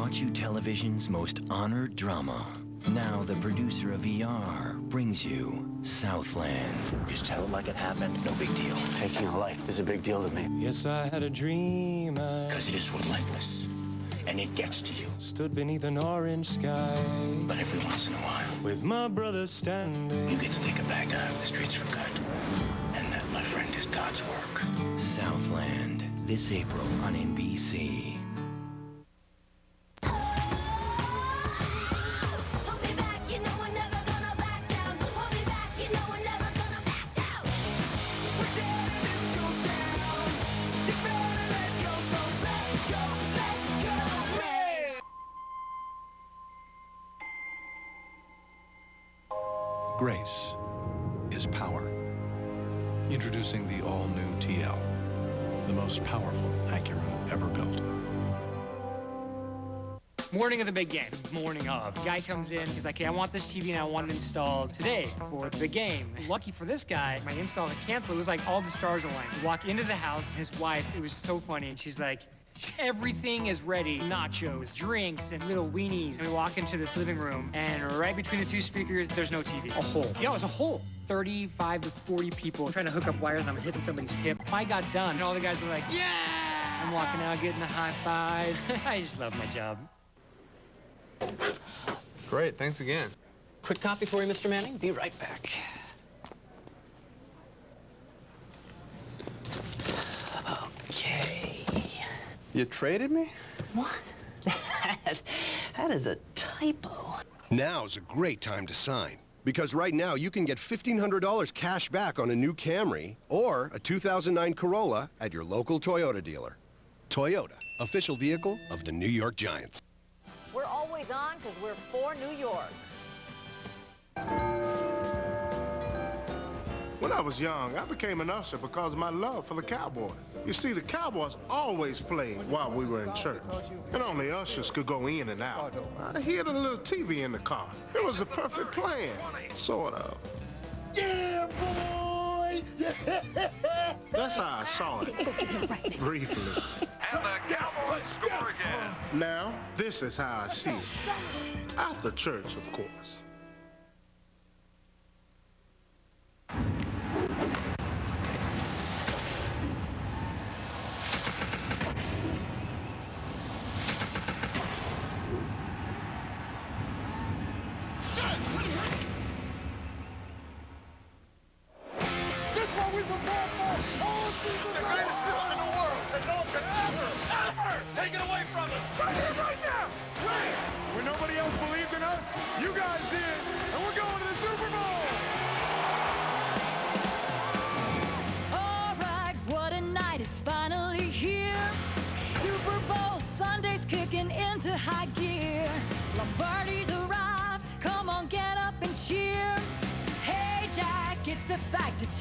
brought you television's most honored drama. Now the producer of ER brings you Southland. Just tell it like it happened, no big deal. Taking a life is a big deal to me. Yes, I had a dream. Because it is relentless, and it gets to you. Stood beneath an orange sky. But every once in a while, with my brother standing, you get to take a bag out of the streets for good. And that, my friend, is God's work. Southland, this April on NBC. Grace is power. Introducing the all-new TL, the most powerful Acura ever built. Morning of the big game. Morning of. The guy comes in, he's like, hey, I want this TV and I want it installed today for the big game. Lucky for this guy, my install had canceled. It was like all the stars aligned. We walk into the house, his wife, it was so funny, and she's like, everything is ready. Nachos, drinks, and little weenies. And we walk into this living room, and right between the two speakers, there's no TV. A hole. Yeah, it was a hole. 35 to 40 people trying to hook up wires, and I'm hitting somebody's hip. I got done, and all the guys were like, yeah! I'm walking out, getting a high five. I just love my job. Great, thanks again. Quick copy for you, Mr. Manning. Be right back. Okay. You traded me? What? That is a typo. Now's a great time to sign. Because right now, you can get $1,500 cash back on a new Camry or a 2009 Corolla at your local Toyota dealer. Toyota, official vehicle of the New York Giants. We're always on because we're for New York. When I was young, I became an usher because of my love for the Cowboys. You see, the Cowboys always played while we were in church, and only ushers could go in and out. I hid a little TV in the car. It was a perfect plan, sort of. Yeah, boy! Yeah! That's how I saw it, briefly. And the Cowboys score again. Now, this is how I see it. After church, of course.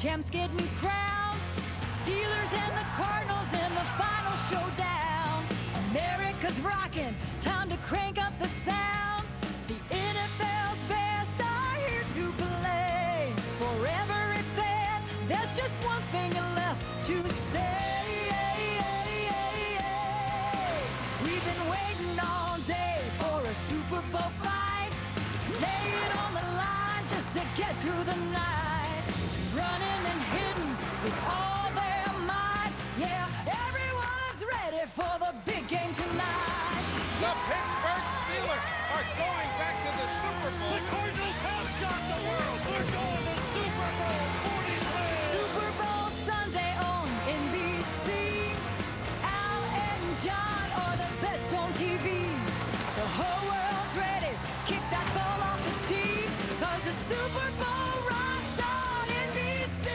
Champs getting crowned, Steelers and the Cardinals in the final showdown. America's rocking, time to crank up the sound. The NFL's best are here to play. For every fan, there's just one thing left to say. We've been waiting all day for a Super Bowl fight. Lay it on the line just to get through the night. Running and hitting with all their might. Yeah, everyone's ready for the big game tonight. The Pittsburgh Steelers are going back to the Super Bowl. The Cardinals have shocked the world. They're going to Super Bowl 43. Super Bowl Sunday on NBC. Al and John are the best on TV. The whole world's ready. Kick that ball off the tee. 'Cause the Super Bowl rocks on NBC.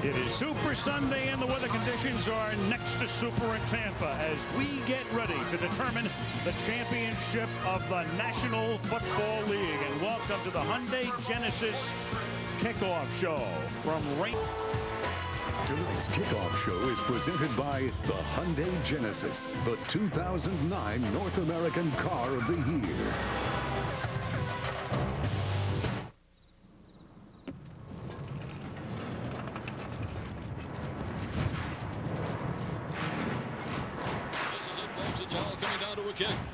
It is Super Sunday and the weather conditions are next to super in Tampa as we get ready to determine the championship of the National Football League. And welcome to the Hyundai Genesis Kickoff Show from Rain. Tonight's Kickoff Show is presented by the Hyundai Genesis, the 2009 North American Car of the Year.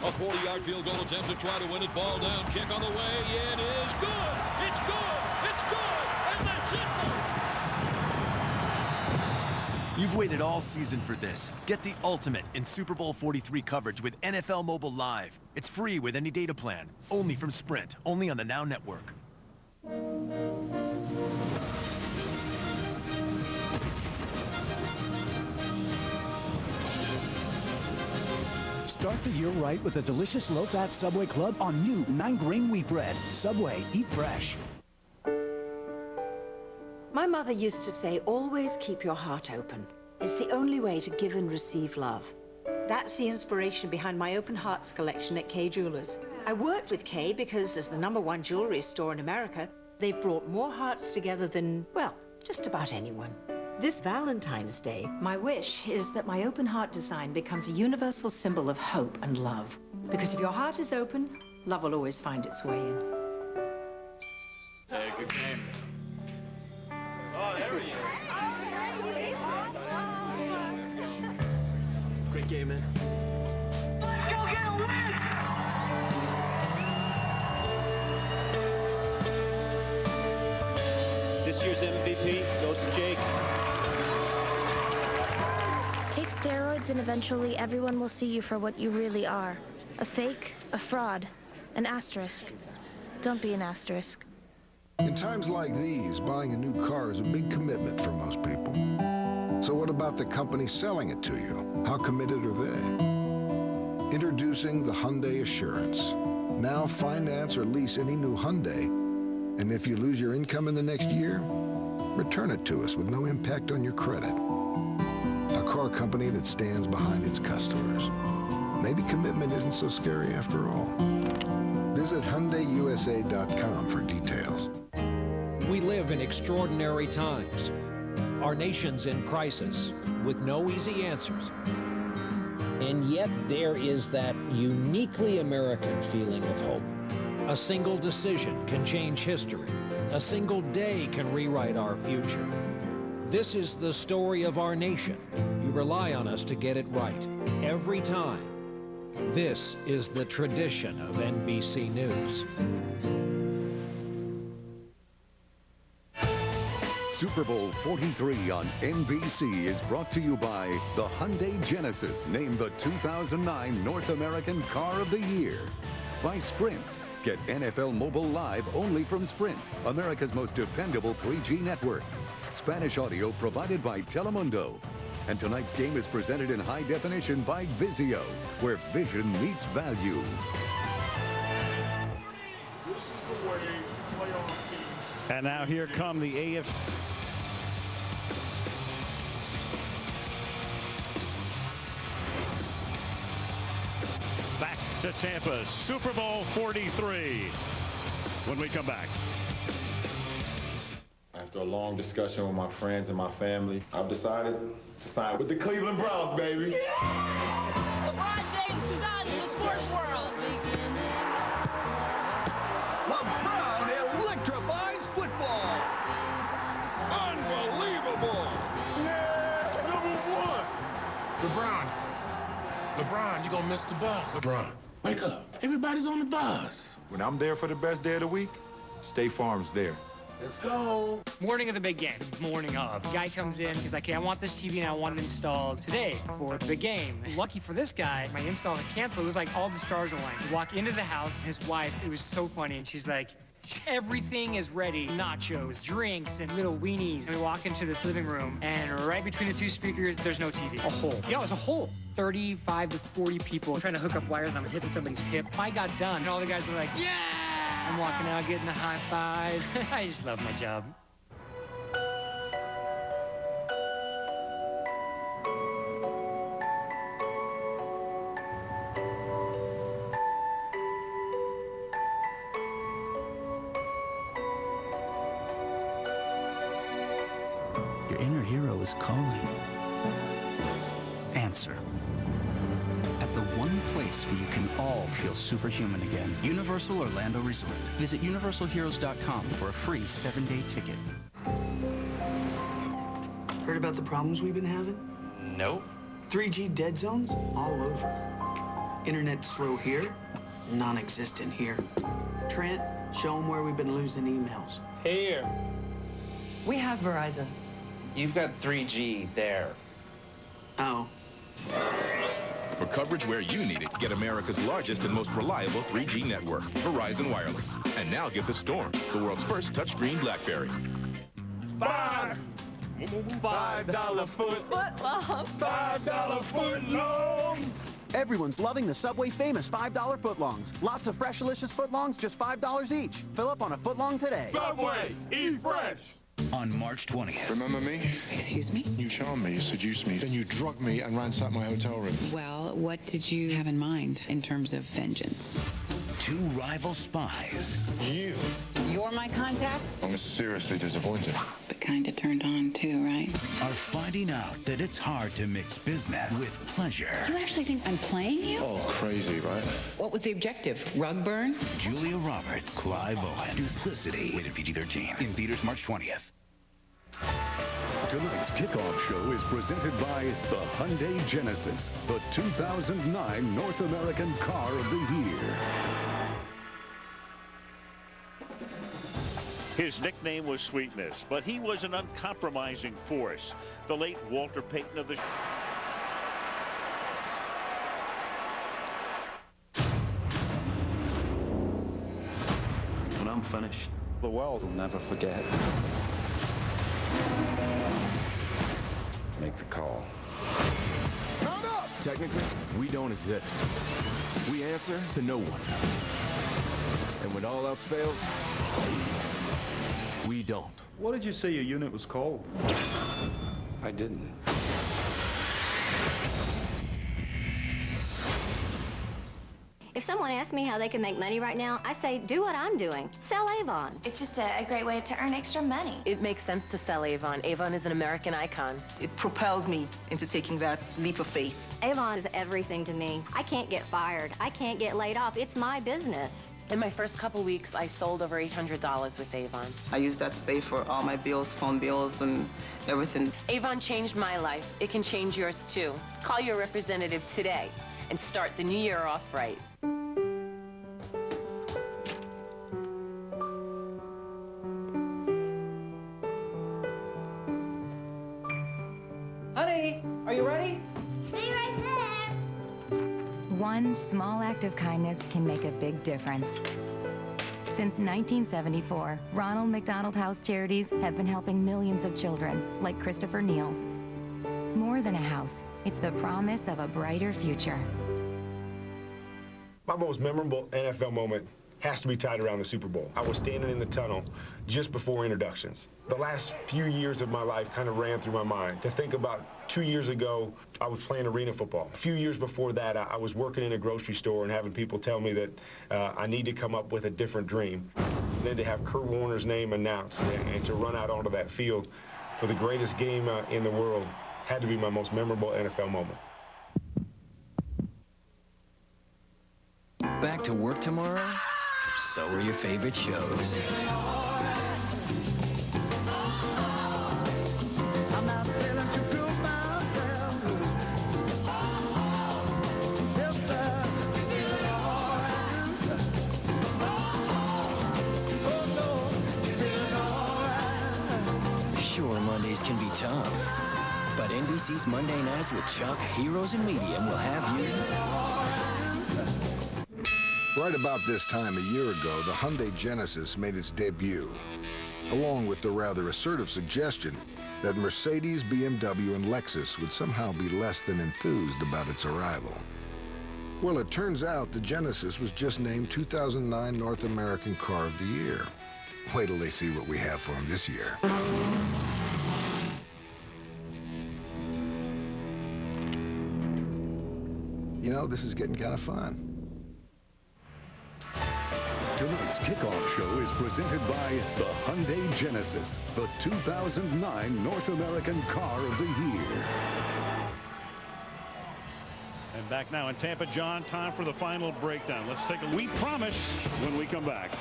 A 40-yard field goal attempt to try to win it. Ball down, kick on the way. It is good. It's good. It's good. And that's it, folks. You've waited all season for this. Get the ultimate in Super Bowl 43 coverage with NFL Mobile Live. It's free with any data plan. Only from Sprint. Only on the Now Network. Start the year right with a delicious low-fat Subway Club on new 9-grain wheat bread. Subway, eat fresh. My mother used to say, always keep your heart open. It's the only way to give and receive love. That's the inspiration behind my Open Hearts collection at Kay Jewelers. I worked with Kay because as the #1 jewelry store in America, they've brought more hearts together than, well, just about anyone. This Valentine's Day, my wish is that my open heart design becomes a universal symbol of hope and love. Because if your heart is open, love will always find its way in. Hey, good game. Oh, there he is. Great game, man. Let's go get a win! This year's MVP goes to Jake. Take steroids and eventually everyone will see you for what you really are. A fake, a fraud, an asterisk. Don't be an asterisk. In times like these, buying a new car is a big commitment for most people. So what about the company selling it to you? How committed are they? Introducing the Hyundai Assurance. Now finance or lease any new Hyundai, and if you lose your income in the next year, return it to us with no impact on your credit. A car company that stands behind its customers. Maybe commitment isn't so scary after all. Visit HyundaiUSA.com for details. We live in extraordinary times. Our nation's in crisis with no easy answers. And yet there is that uniquely American feeling of hope. A single decision can change history. A single day can rewrite our future. This is the story of our nation. You rely on us to get it right every time. This is the tradition of NBC News. Super Bowl 43 on NBC is brought to you by the Hyundai Genesis, named the 2009 North American Car of the Year. By Sprint. Get NFL Mobile Live only from Sprint, America's most dependable 3G network. Spanish audio provided by Telemundo. And tonight's game is presented in high definition by Vizio, where vision meets value. This is the way playoff teams. And now here come the AFC. Back to Tampa, Super Bowl 43. When we come back. After a long discussion with my friends and my family, I've decided to sign with the Cleveland Browns, baby. Yeah! LeBron James 2000 in the sports world. LeBron electrifies football. Unbelievable. Yeah, #1. LeBron, you gonna miss the bus. LeBron, wake up. Everybody's on the bus. When I'm there for the best day of the week, State Farm's there. Let's go. Morning of the big game. Morning of. The guy comes in. He's like, hey, I want this TV and I want it installed today for the big game. Lucky for this guy, my install got canceled. It was like all the stars aligned. You walk into the house, his wife, it was so funny. And she's like, everything is ready. Nachos, drinks, and little weenies. And we walk into this living room, and right between the two speakers, there's no TV. A hole. Yeah, it was a hole. 35 to 40 people trying to hook up wires, and I'm hitting somebody's hip. I got done, and all the guys were like, yeah! I'm walking out, getting the high fives. I just love my job. Your inner hero is calling. Answer. At the one place where you can all feel superhuman again. Universal Orlando Resort. Visit universalheroes.com for a free 7-day ticket. Heard about the problems we've been having? Nope. 3G dead zones all over. Internet's slow here, non-existent here. Trent, show them where we've been losing emails. Here. We have Verizon. You've got 3G there. Oh. For coverage where you need it, get America's largest and most reliable 3G network, Verizon Wireless. And now get the Storm, the world's first touchscreen BlackBerry. $5 foot long. $5 foot long. Everyone's loving the Subway famous $5 footlongs. Lots of fresh, delicious footlongs, just $5 each. Fill up on a footlong today. Subway, eat fresh. On March 20th. Remember me? Excuse me? You charmed me, you seduced me, then you drugged me and ransacked my hotel room. Well, what did you have in mind in terms of vengeance? Two rival spies. You. You're my contact? I'm seriously disappointed. But kind of turned on too, right? Are finding out that it's hard to mix business with pleasure. You actually think I'm playing you? Oh, crazy, right? What was the objective? Rug burn? Julia Roberts, Clive Owen, Duplicity. Rated PG-13. In theaters March 20th. Tonight's kickoff show is presented by the Hyundai Genesis, the 2009 North American Car of the Year. His nickname was Sweetness, but he was an uncompromising force. The late Walter Payton of the... When I'm finished, the world will never forget. Make the call. Count up! Technically, we don't exist. We answer to no one. And when all else fails, we don't. What did you say your unit was called? I didn't. If someone asks me how they can make money right now, I say, do what I'm doing. Sell Avon. It's just a great way to earn extra money. It makes sense to sell Avon. Avon is an American icon. It propelled me into taking that leap of faith. Avon is everything to me. I can't get fired. I can't get laid off. It's my business. In my first couple weeks, I sold over $800 with Avon. I used that to pay for all my bills, phone bills, and everything. Avon changed my life. It can change yours, too. Call your representative today and start the new year off right. Honey, are you ready? Be right there. One small act of kindness can make a big difference. Since 1974, Ronald McDonald House Charities have been helping millions of children, like Christopher Neal's. More than a house, it's the promise of a brighter future. My most memorable NFL moment has to be tied around the Super Bowl. I was standing in the tunnel just before introductions. The last few years of my life kind of ran through my mind. To think about 2 years ago, I was playing arena football. A few years before that, I was working in a grocery store and having people tell me that I need to come up with a different dream. And then to have Kurt Warner's name announced and to run out onto that field for the greatest game in the world had to be my most memorable NFL moment. Back to work tomorrow? So are your favorite shows. Sure, Mondays can be tough, but NBC's Monday Nights with Chuck, Heroes, and Medium will have you. Right about this time a year ago, the Hyundai Genesis made its debut, along with the rather assertive suggestion that Mercedes, BMW, and Lexus would somehow be less than enthused about its arrival. Well, it turns out the Genesis was just named 2009 North American Car of the Year. Wait till they see what we have for them this year. You know, this is getting kind of fun. Tonight's kickoff show is presented by the Hyundai Genesis, the 2009 North American Car of the Year. And back now in Tampa, John, time for the final breakdown. Let's take a We Promise when we come back.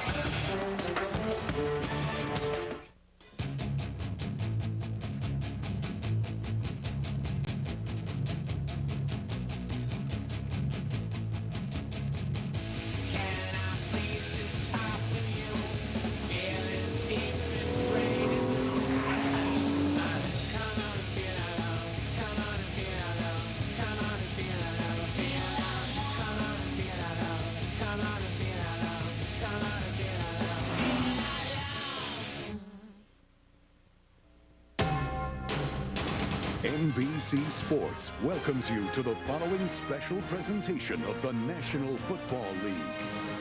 NBC Sports welcomes you to the following special presentation of the National Football League,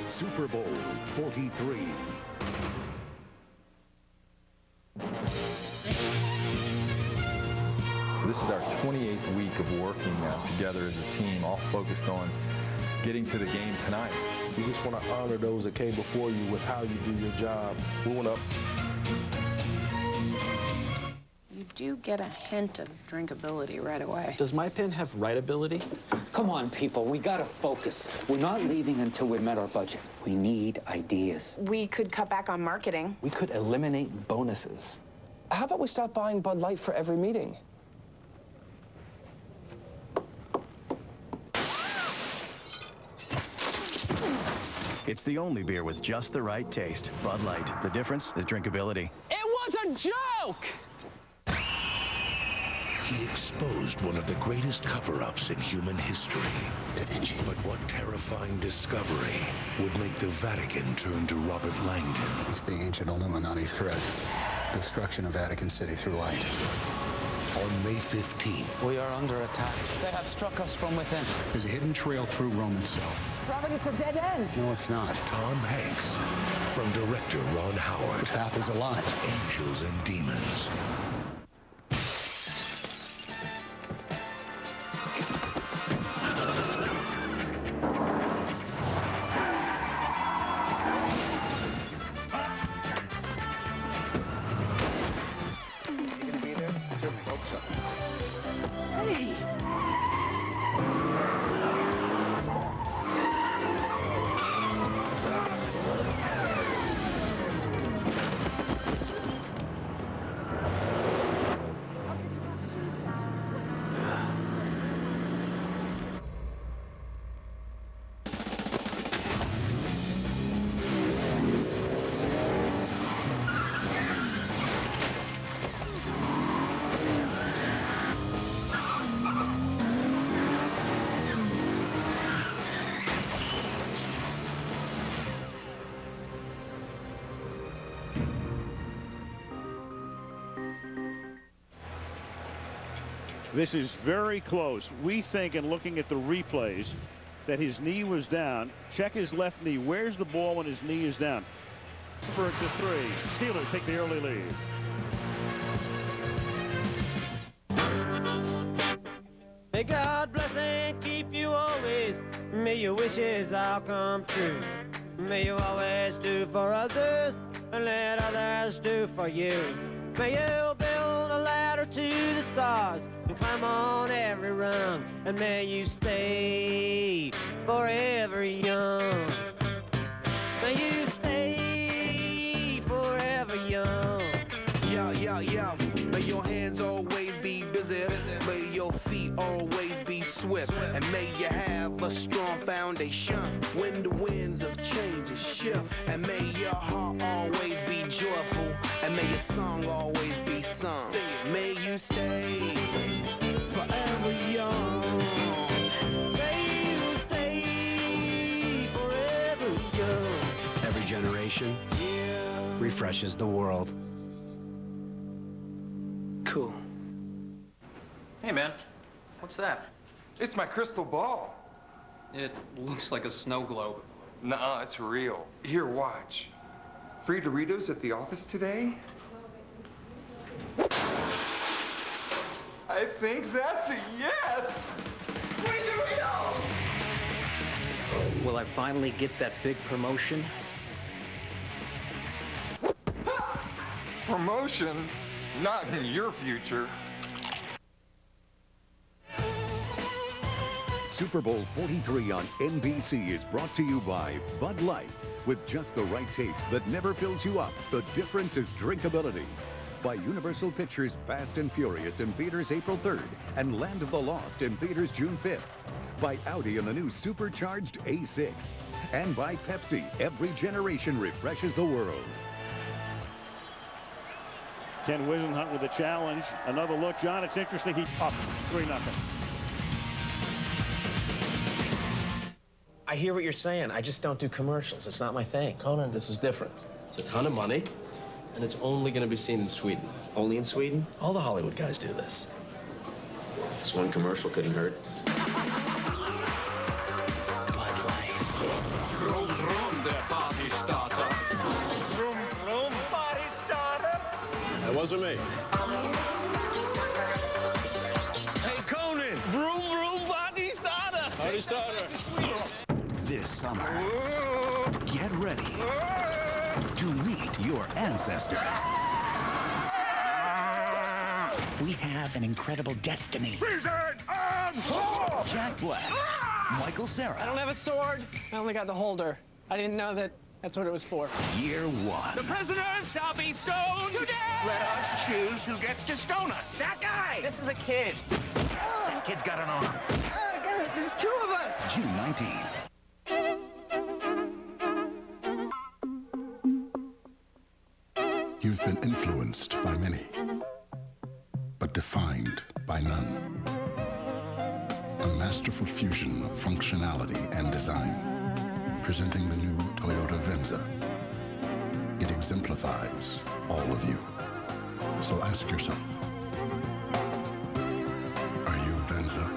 Super Bowl 43. This is our 28th week of working together as a team, all focused on getting to the game tonight. We just want to honor those that came before you with how you do your job. We want to... You do get a hint of drinkability right away. Does my pen have writability? Come on, people, we gotta focus. We're not leaving until we've met our budget. We need ideas. We could cut back on marketing. We could eliminate bonuses. How about we stop buying Bud Light for every meeting? It's the only beer with just the right taste. Bud Light. The difference is drinkability. It was a joke! He exposed one of the greatest cover-ups in human history. Da Vinci. But what terrifying discovery would make the Vatican turn to Robert Langdon? It's the ancient Illuminati threat. Destruction of Vatican City through light. On May 15th. We are under attack. They have struck us from within. There's a hidden trail through Rome itself. Robert, it's a dead end. No, it's not. Tom Hanks. From director Ron Howard. The path is alive. Angels and Demons. This is very close. We think, in looking at the replays, that his knee was down. Check his left knee. Where's the ball when his knee is down? Pittsburgh to 3. Steelers take the early lead. May God bless and keep you always. May your wishes all come true. May you always do for others and let others do for you. May you build a ladder to the stars and climb on every rung. And may you stay forever young. May you stay forever young. Yo, yo, yo. May your hands always be busy. May your feet always be swift. And may you have a strong foundation when the winds of change shift. And may your heart always be joyful. And may your song always be sung. Sing it. May you stay forever young. May you stay forever young. Every generation refreshes the world. Cool. Hey, man. What's that? It's my crystal ball. It looks like a snow globe. Nuh-uh, it's real. Here, watch. Free Doritos at the office today? I think that's a yes! Free Doritos! Will I finally get that big promotion? Promotion? Not in your future. Super Bowl 43 on NBC is brought to you by Bud Light. With just the right taste that never fills you up, the difference is drinkability. By Universal Pictures' Fast and Furious in theaters April 3rd and Land of the Lost in theaters June 5th. By Audi and the new supercharged A6. And by Pepsi, every generation refreshes the world. Ken Wisenhunt with the challenge. Another look, John. It's interesting. He up 3-0. I hear what you're saying. I just don't do commercials. It's not my thing. Conan, this is different. It's a ton of money, and it's only going to be seen in Sweden. Only in Sweden? All the Hollywood guys do this. This one commercial couldn't hurt. Vroom, vroom, der party starter. Vroom, vroom, party starter. That wasn't me. Hey, Conan, vroom, vroom, party starter. Party starter. This summer, get ready to meet your ancestors. We have an incredible destiny. Jack Black, Michael Cera. I don't have a sword. I only got the holder. I didn't know that's what it was for. Year one. The prisoners shall be stoned today. Let us choose who gets to stone us. That guy! This is a kid. That kid's got an arm. God, there's two of us. June 19th. You've been influenced by many, but defined by none. A masterful fusion of functionality and design, presenting the new Toyota Venza. It exemplifies all of you. So ask yourself, are you Venza?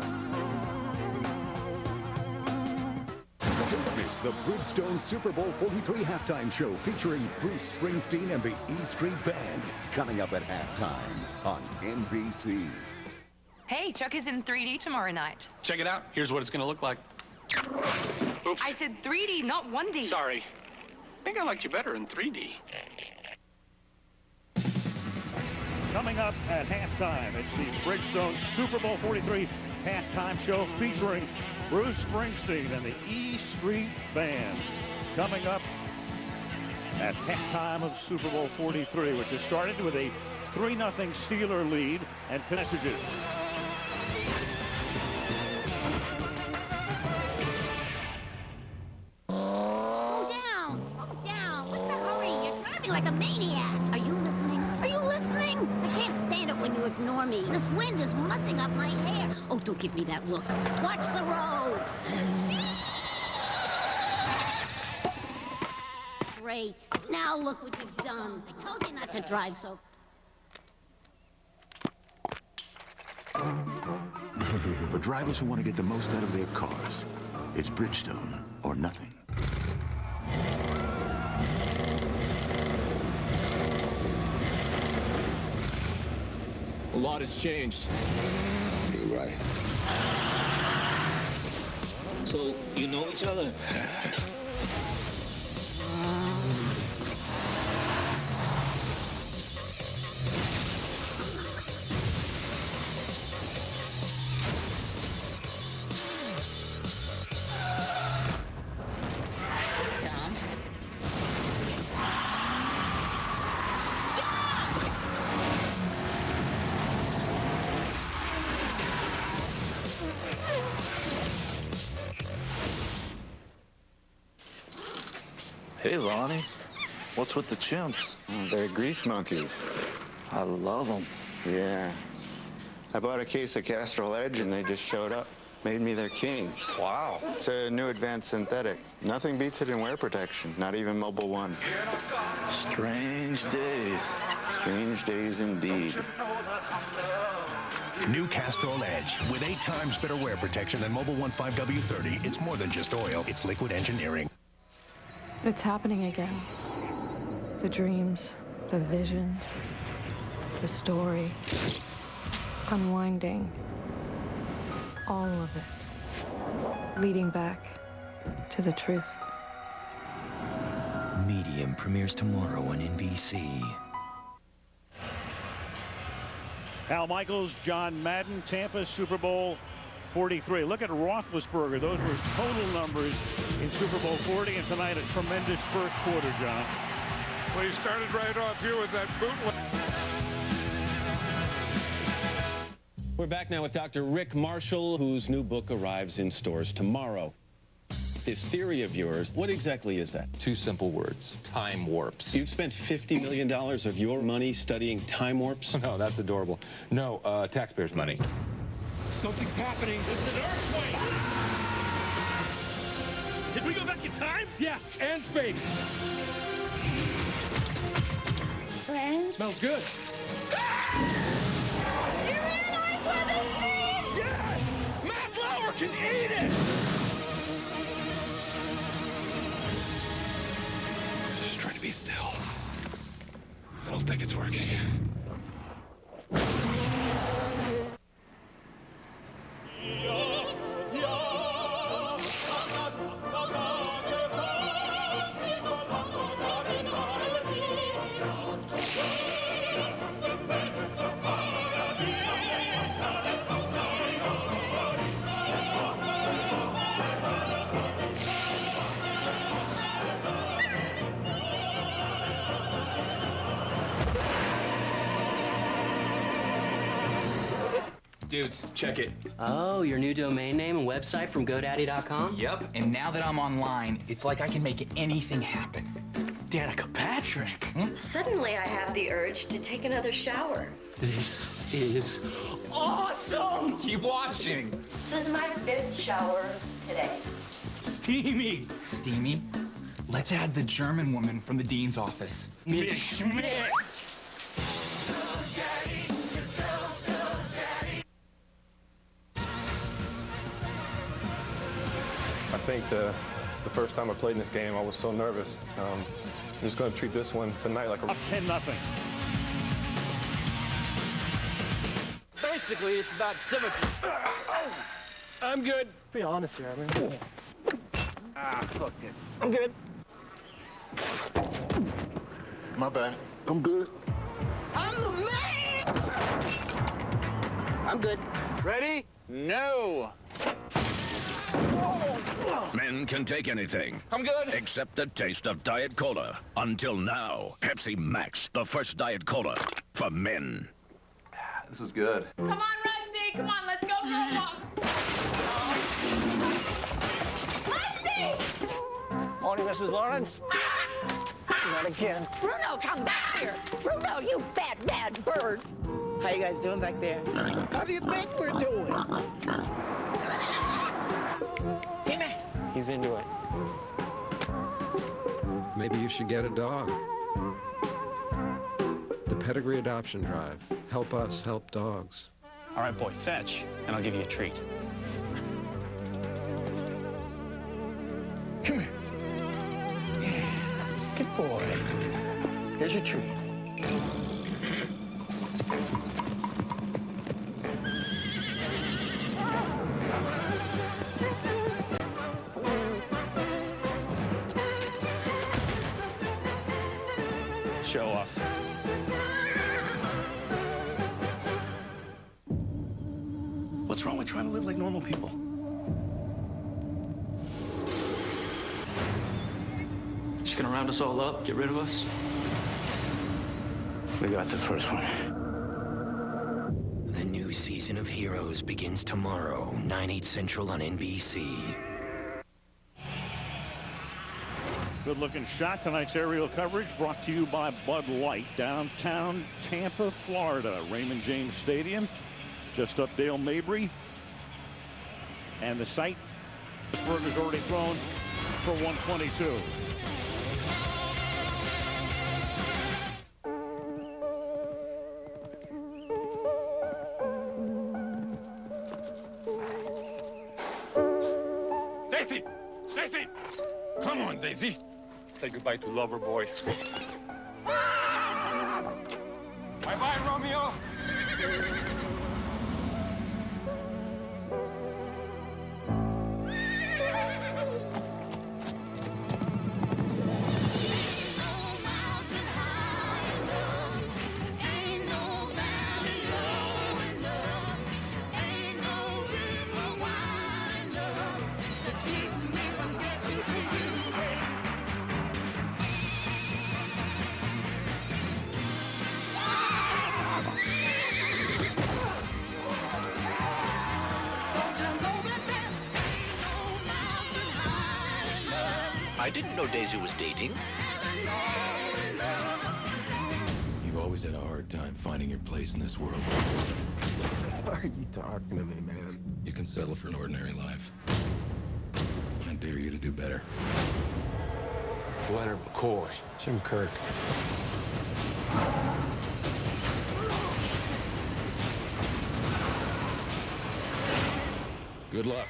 Don't miss the Bridgestone Super Bowl 43 halftime show featuring Bruce Springsteen and the E Street Band. Coming up at halftime on NBC. Hey, Chuck is in 3D tomorrow night. Check it out. Here's what it's going to look like. Oops. I said 3D, not 1D. Sorry. I think I liked you better in 3D. Coming up at halftime, it's the Bridgestone Super Bowl 43 halftime show featuring Bruce Springsteen and the E Street Band. Coming up at halftime of Super Bowl 43, which has started with a 3-0 Steeler lead and messages. Slow down, slow down. What's the hurry? You're driving like a maniac. Are you listening? Are you listening? I can't stand it when you ignore me. This wind is mussing up my hair. Oh, don't give me that look. Watch the road. Great. Now look what you've done. I told you not to drive so. For drivers who want to get the most out of their cars, it's Bridgestone or nothing. A lot has changed. You're right. So, you know each other? Hey, Lonnie. What's with the chimps? They're grease monkeys. I love them. Yeah. I bought a case of Castrol Edge and they just showed up. Made me their king. Wow. It's a new advanced synthetic. Nothing beats it in wear protection, not even Mobile One. Strange days. Strange days indeed. New Castrol Edge. With 8 times better wear protection than Mobile One 5W30, it's more than just oil, it's liquid engineering. It's happening again. The dreams, the visions, the story, unwinding, all of it, leading back to the truth. Medium premieres tomorrow on NBC. Al Michaels, John Madden, Tampa, Super Bowl 43. Look at Roethlisberger. Those were his total numbers in Super Bowl 40, and tonight a tremendous first quarter, John. Well, he started right off here with that bootleg. We're back now with Dr. Rick Marshall, whose new book arrives in stores tomorrow. This theory of yours, what exactly is that? 2 simple words: time warps. You've spent $50 million of your money studying time warps? No, that's adorable. No, taxpayers' money. Something's happening. This is an earthquake. Did we go back in time? Yes, and space. Friends? Smells good. You realize where this leads? fucking eat it! Just try to be still. I don't think it's working. Dudes, check it. Oh, your new domain name and website from GoDaddy.com? Yep, and now that I'm online, it's like I can make anything happen. Danica Patrick. Suddenly I have the urge to take another shower. This is awesome! Keep watching. This is my 5th shower today. Steamy. Steamy? Let's add the German woman from the dean's office. Miss Schmidt. I think the first time I played in this game, I was so nervous. I'm just going to treat this one tonight like a... Up 10-0. Basically, it's about symmetry. I'm good. Be honest here, I mean. Fucked it. I'm good. My bad. I'm good. I'm the man! I'm good. Ready? No. Men can take anything. I'm good. Except the taste of Diet Cola. Until now, Pepsi Max, the first Diet Cola for men. This is good. Come on, Rusty. Come on, let's go for a walk. Rusty! Morning, Mrs. Lawrence. Not again. Bruno, come back here! Bruno, you bad, bad bird! How you guys doing back there? How do you think we're doing? Hey, Max. He's into it. Maybe you should get a dog. The Pedigree Adoption Drive. Help us help dogs. All right, boy, fetch, and I'll give you a treat. Come here. Yeah. Good boy. Here's your treat. Show off. What's wrong with trying to live like normal people? Just gonna round us all up, get rid of us? We got the first one. The new season of Heroes begins tomorrow, 9/8 Central on NBC. Good-looking shot. Tonight's aerial coverage brought to you by Bud Light, downtown Tampa, Florida. Raymond James Stadium, just up Dale Mabry. And the site, Pittsburgh has already thrown for 122. Daisy! Daisy! Come on, Daisy. Say goodbye to lover boy. Bye-bye, Romeo. I didn't know Daisy was dating. You've always had a hard time finding your place in this world. Why are you talking to me, man? You can settle for an ordinary life. I dare you to do better. Leonard McCoy. Jim Kirk. Good luck.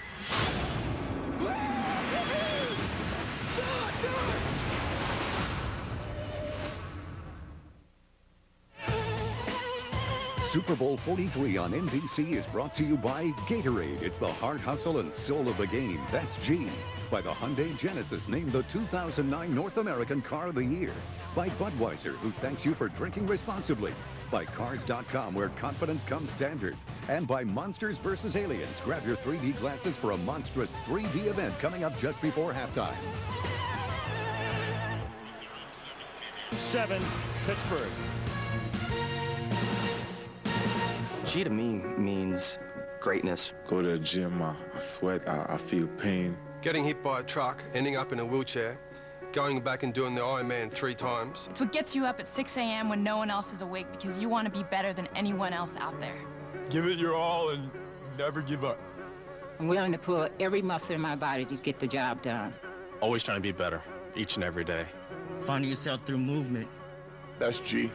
Super Bowl 43 on NBC is brought to you by Gatorade. It's the heart, hustle, and soul of the game. That's G. By the Hyundai Genesis, named the 2009 North American Car of the Year. By Budweiser, who thanks you for drinking responsibly. By Cars.com, where confidence comes standard. And by Monsters vs. Aliens. Grab your 3D glasses for a monstrous 3D event coming up just before halftime. 7, Pittsburgh. G to me means greatness. Go to the gym, I sweat, I feel pain. Getting hit by a truck, ending up in a wheelchair, going back and doing the Ironman 3 times. It's what gets you up at 6 a.m. when no one else is awake because you want to be better than anyone else out there. Give it your all and never give up. I'm willing to pull every muscle in my body to get the job done. Always trying to be better, each and every day. Finding yourself through movement. That's G.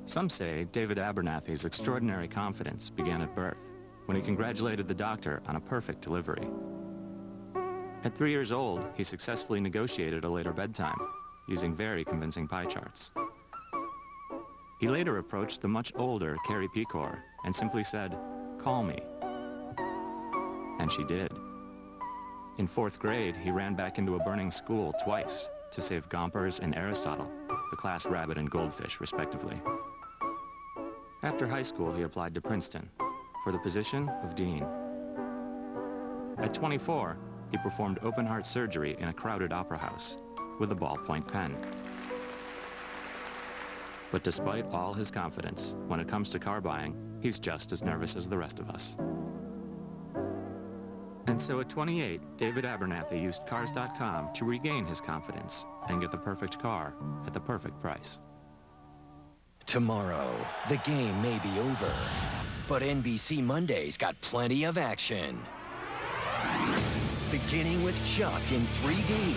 Some say David Abernathy's extraordinary confidence began at birth, when he congratulated the doctor on a perfect delivery. At 3 years old, he successfully negotiated a later bedtime, using very convincing pie charts. He later approached the much older Carrie Pecor and simply said, "Call me." And she did. In 4th grade, he ran back into a burning school twice to save Gompers and Aristotle, the class rabbit and goldfish, respectively. After high school, he applied to Princeton for the position of dean. At 24, he performed open-heart surgery in a crowded opera house with a ballpoint pen. But despite all his confidence, when it comes to car buying, he's just as nervous as the rest of us. And so at 28, David Abernathy used Cars.com to regain his confidence and get the perfect car at the perfect price. Tomorrow, the game may be over, but NBC Monday's got plenty of action. Beginning with Chuck in 3D,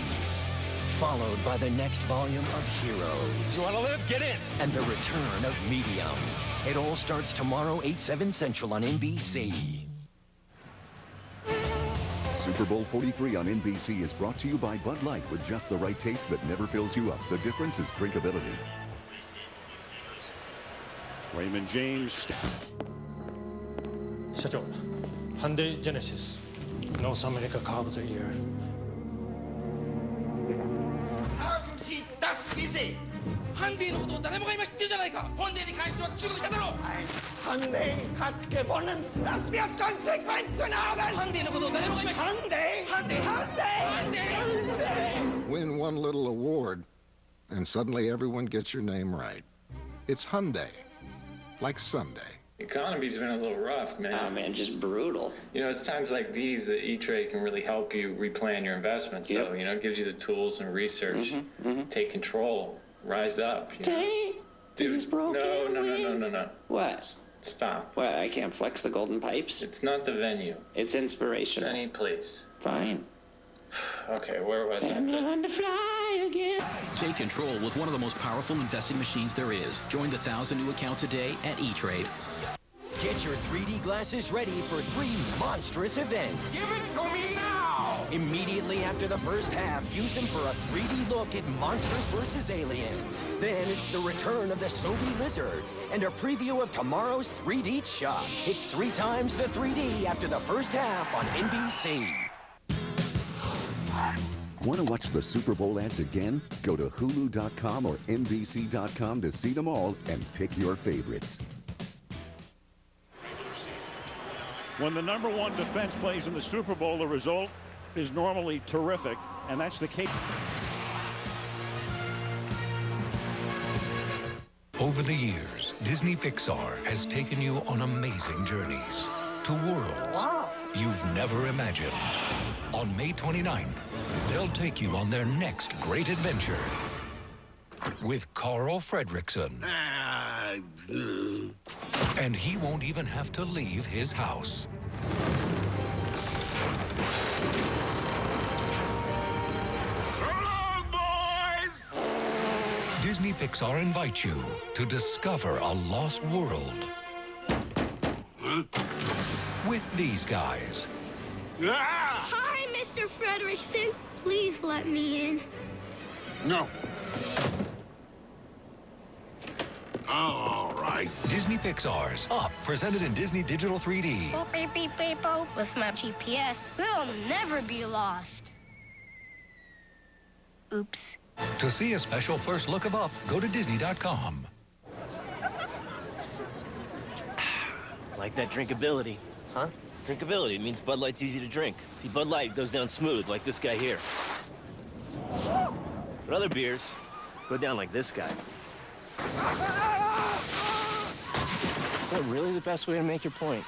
followed by the next volume of Heroes. You want to live? Get in. And the return of Medium. It all starts tomorrow, 8/7 Central on NBC. Super Bowl 43 on NBC is brought to you by Bud Light, with just the right taste that never fills you up. The difference is drinkability. Raymond James. 社長、Hyundai Genesis, North America Car of the Year. 한대의のことを誰もが今知ってるじゃないか。本대에関しては中国車だろ。Hyundai hat gewonnen. Das wird Konsequenzen haben. 한대의のことを誰もが今知ってる。Hyundai. Win one little award, and suddenly everyone gets your name right. It's Hyundai. Like Sunday. The economy's been a little rough, man. Oh, man, just brutal. You know, it's times like these that E-Trade can really help you replan your investments. Yep. So, you know, it gives you the tools and research. Take control. Rise up. Dave's broken. No. What? Stop. What, I can't flex the golden pipes? It's not the venue. It's inspirational. Jenny, please. Fine. Okay, where was I? Learn to fly again. Take control with one of the most powerful investing machines there is. Join the 1,000 new accounts a day at E-Trade. Get your 3D glasses ready for 3 monstrous events. Give it to me now! Immediately after the first half, use them for a 3D look at Monsters vs. Aliens. Then it's the return of the Sobe Lizards and a preview of tomorrow's 3D shop. It's 3 times the 3D after the first half on NBC. Want to watch the Super Bowl ads again? Go to Hulu.com or NBC.com to see them all and pick your favorites. When the #1 defense plays in the Super Bowl, the result is normally terrific, and that's the case. Over the years, Disney Pixar has taken you on amazing journeys to worlds you've never imagined. On May 29th, they'll take you on their next great adventure with Carl Fredricksen. And he won't even have to leave his house. So long, boys! Disney Pixar invites you to discover a lost world. with these guys. Hi, Mr. Frederickson. Please let me in. No. All right. Disney Pixar's Up, presented in Disney Digital 3D. Beep, beep, beep, beep, boop. With my GPS, we'll never be lost. Oops. To see a special first look of Up, go to Disney.com. Like that drinkability, huh? Drinkability, it means Bud Light's easy to drink. See, Bud Light goes down smooth, like this guy here. But other beers go down like this guy. Is that really the best way to make your point?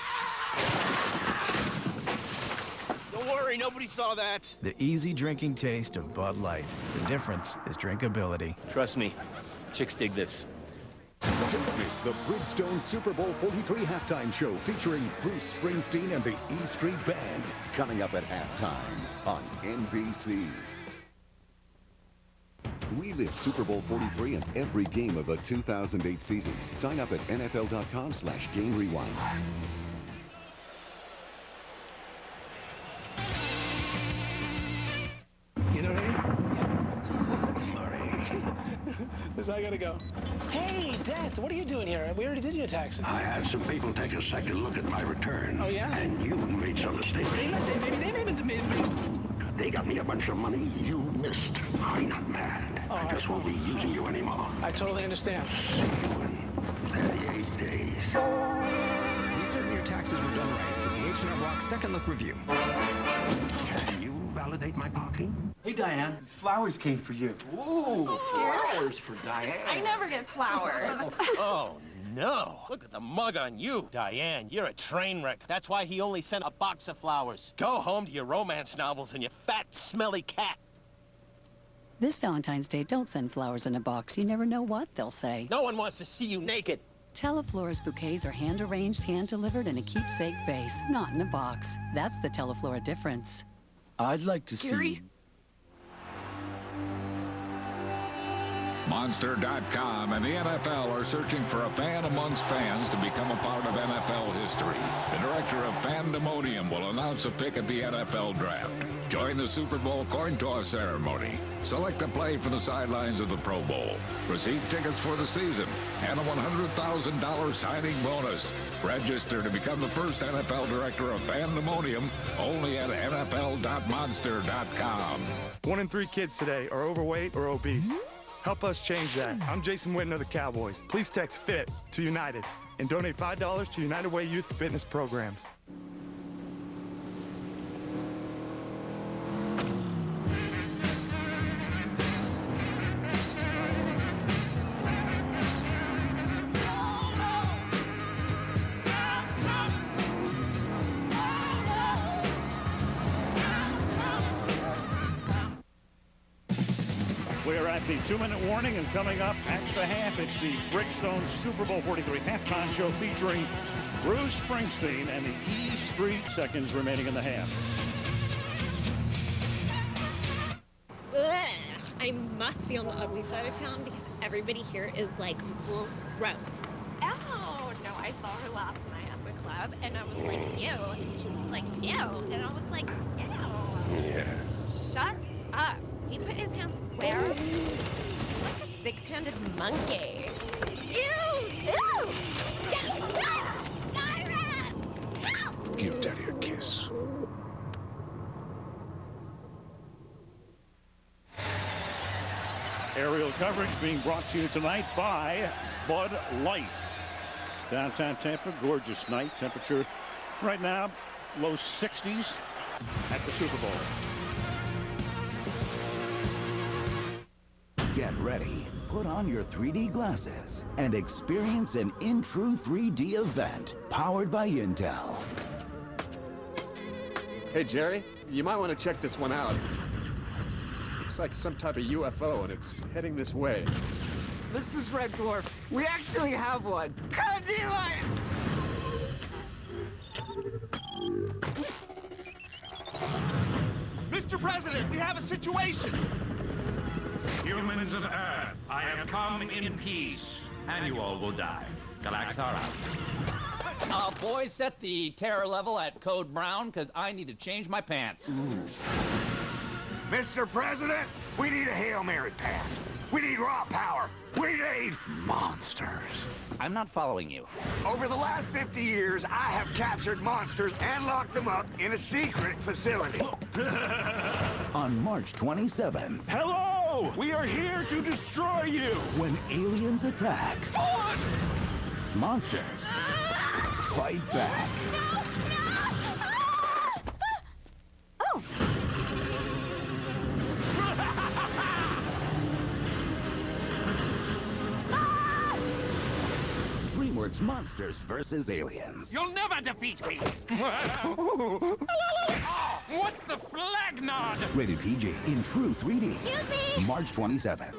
Don't worry, nobody saw that. The easy drinking taste of Bud Light. The difference is drinkability. Trust me, chicks dig this. Don't miss the Bridgestone Super Bowl 43 halftime show featuring Bruce Springsteen and the E Street Band, coming up at halftime on NBC. Relive Super Bowl 43 and every game of the 2008 season. Sign up at NFL.com/game rewind. You know what I mean? Sorry. I gotta go. Hey, Dad, what are you doing here? We already did your taxes. I had some people take a second look at my return. Oh, yeah? And you made some mistakes. They got me a bunch of money you missed. I'm not mad. I just won't be using you anymore. I totally understand. See you in 38 days. Be certain your taxes were done right with the H&R Block Second Look Review. Can you validate my parking? Hey, Diane, these flowers came for you. Ooh, flowers for Diane. I never get flowers. Oh, no. Look at the mug on you. Diane, you're a train wreck. That's why he only sent a box of flowers. Go home to your romance novels and your fat, smelly cat. This Valentine's Day, don't send flowers in a box. You never know what they'll say. No one wants to see you naked. Teleflora's bouquets are hand-arranged, hand-delivered in a keepsake vase, not in a box. That's the Teleflora difference. I'd like to see... Monster.com and the NFL are searching for a fan amongst fans to become a part of NFL history. The director of Fandemonium will announce a pick at the NFL Draft. Join the Super Bowl coin toss ceremony. Select a play for the sidelines of the Pro Bowl. Receive tickets for the season and a $100,000 signing bonus. Register to become the first NFL director of Fandemonium only at NFL.monster.com. 1 in 3 kids today are overweight or obese. Help us change that. I'm Jason Witten of the Cowboys. Please text FIT to United and donate $5 to United Way Youth Fitness programs. We're at the 2-minute warning, and coming up at the half, it's the Bridgestone Super Bowl 43 halftime show featuring Bruce Springsteen and the E Street. Seconds remaining in the half. Ugh, I must be on the ugly side of town because everybody here is like gross. Oh, no, I saw her last night at the club, and I was like, ew. And she was like, ew. And I was like, ew. Yeah. Shut up. He put his hands where? He's like a 6-handed monkey. Ew! Ew! Give Daddy a kiss. Aerial coverage being brought to you tonight by Bud Light. Downtown Tampa, gorgeous night. Temperature right now, low 60s at the Super Bowl. Get ready, put on your 3D glasses, and experience an in true 3D event powered by Intel. Hey, Jerry, you might want to check this one out. Looks like some type of UFO, and it's heading this way. This is Red Dwarf. We actually have one. Come on, Mr. President, we have a situation. Humans of Earth, I have come in peace, and you all will die. Galaxar out. Boys, set the terror level at code brown, because I need to change my pants. Mr. President, we need a Hail Mary pass. We need raw power. We need monsters. I'm not following you. Over the last 50 years, I have captured monsters and locked them up in a secret facility. On March 27th. Hello! We are here to destroy you! When aliens attack. Force! Monsters fight back. Oh! DreamWorks Monsters vs. Aliens. You'll never defeat me! Oh, what the flag nod? Rated PG in true 3D. Excuse me! March 27th.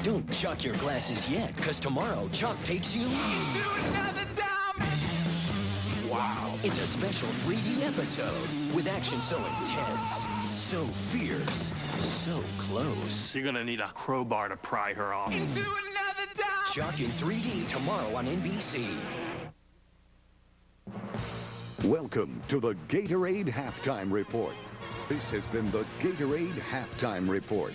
Don't chuck your glasses yet, because tomorrow Chuck takes you... To another dimension! Wow. It's a special 3D episode with action so intense, so fierce, so close. You're gonna need a crowbar to pry her off. Into another dimension! Chuck in 3D tomorrow on NBC. Welcome to the Gatorade Halftime Report. This has been the Gatorade Halftime Report.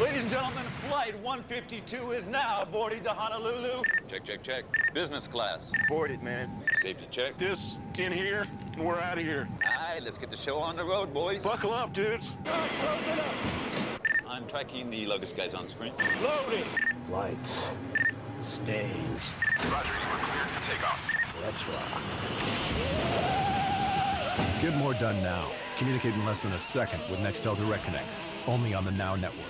Ladies and gentlemen, Flight 152 is now boarding to Honolulu. Check, check, check. Business class. Boarded, man. Safety check. This in here, and we're out of here. All right, let's get the show on the road, boys. Buckle up, dudes. Close it up. I'm tracking the luggage guys on screen. Loading. Lights. Stage. Roger, you were cleared for takeoff. Let's rock. Get more done now. Communicate in less than a second with Nextel Direct Connect. Only on the Now Network.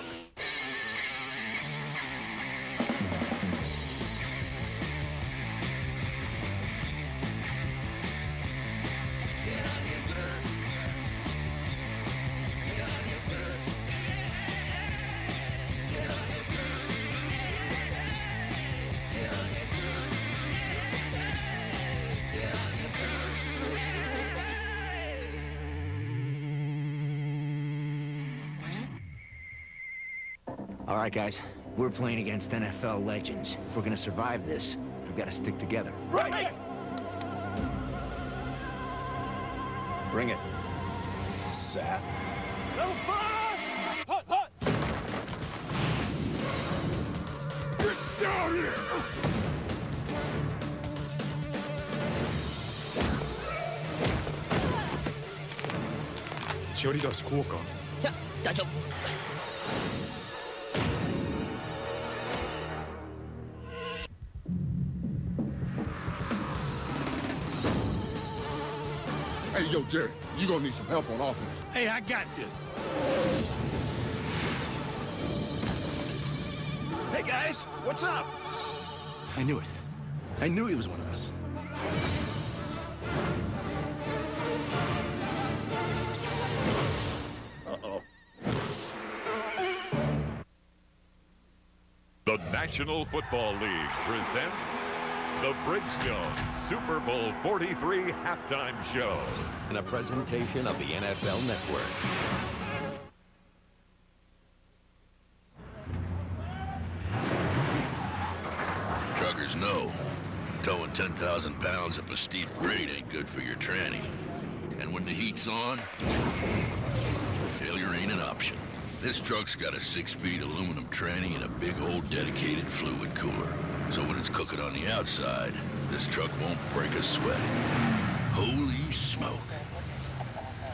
All right, guys, we're playing against NFL legends. If we're gonna survive this, we've got to stick together. Right! Bring it. Sap. Hut, hut! Get down here! Doritos 食おうか。いや、大丈夫。Hey, yo, Jerry, you gonna need some help on offense. Hey, I got this. Hey, guys, what's up? I knew it. I knew he was one of us. Uh-oh. The National Football League presents the Bridgestone Super Bowl 43 Halftime Show. In a presentation of the NFL Network. Truckers know towing 10,000 pounds up a steep grade ain't good for your tranny. And when the heat's on, failure ain't an option. This truck's got a 6-speed aluminum tranny and a big old dedicated fluid cooler. So when it's cooking on the outside, this truck won't break a sweat. Holy smoke.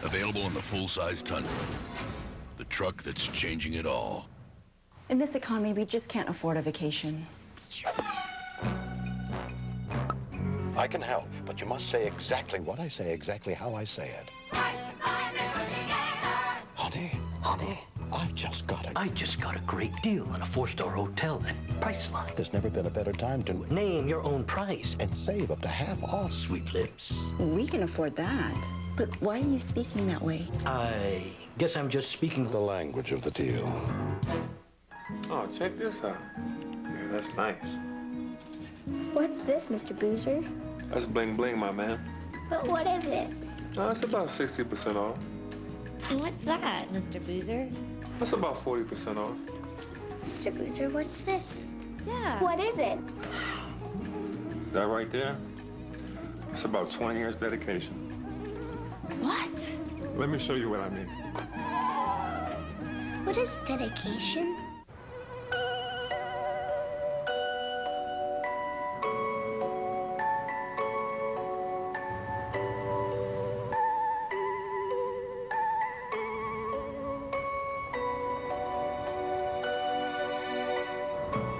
Available in the full-size Tundra. The truck that's changing it all. In this economy, we just can't afford a vacation. I can help, but you must say exactly what I say, exactly how I say it. Honey, I just got a great deal on a 4-star hotel at Priceline. There's never been a better time to name your own price and save up to half off. Sweet lips. We can afford that. But why are you speaking that way? I guess I'm just speaking the language of the deal. Oh, check this out. Yeah, that's nice. What's this, Mr. Boozer? That's bling bling, my man. But what is it? It's about 60% off. And what's that, Mr. Boozer? That's about 40% off. Mr. Boozer, what's this? Yeah. What is it? That right there, it's about 20 years dedication. What? Let me show you what I mean. What is dedication?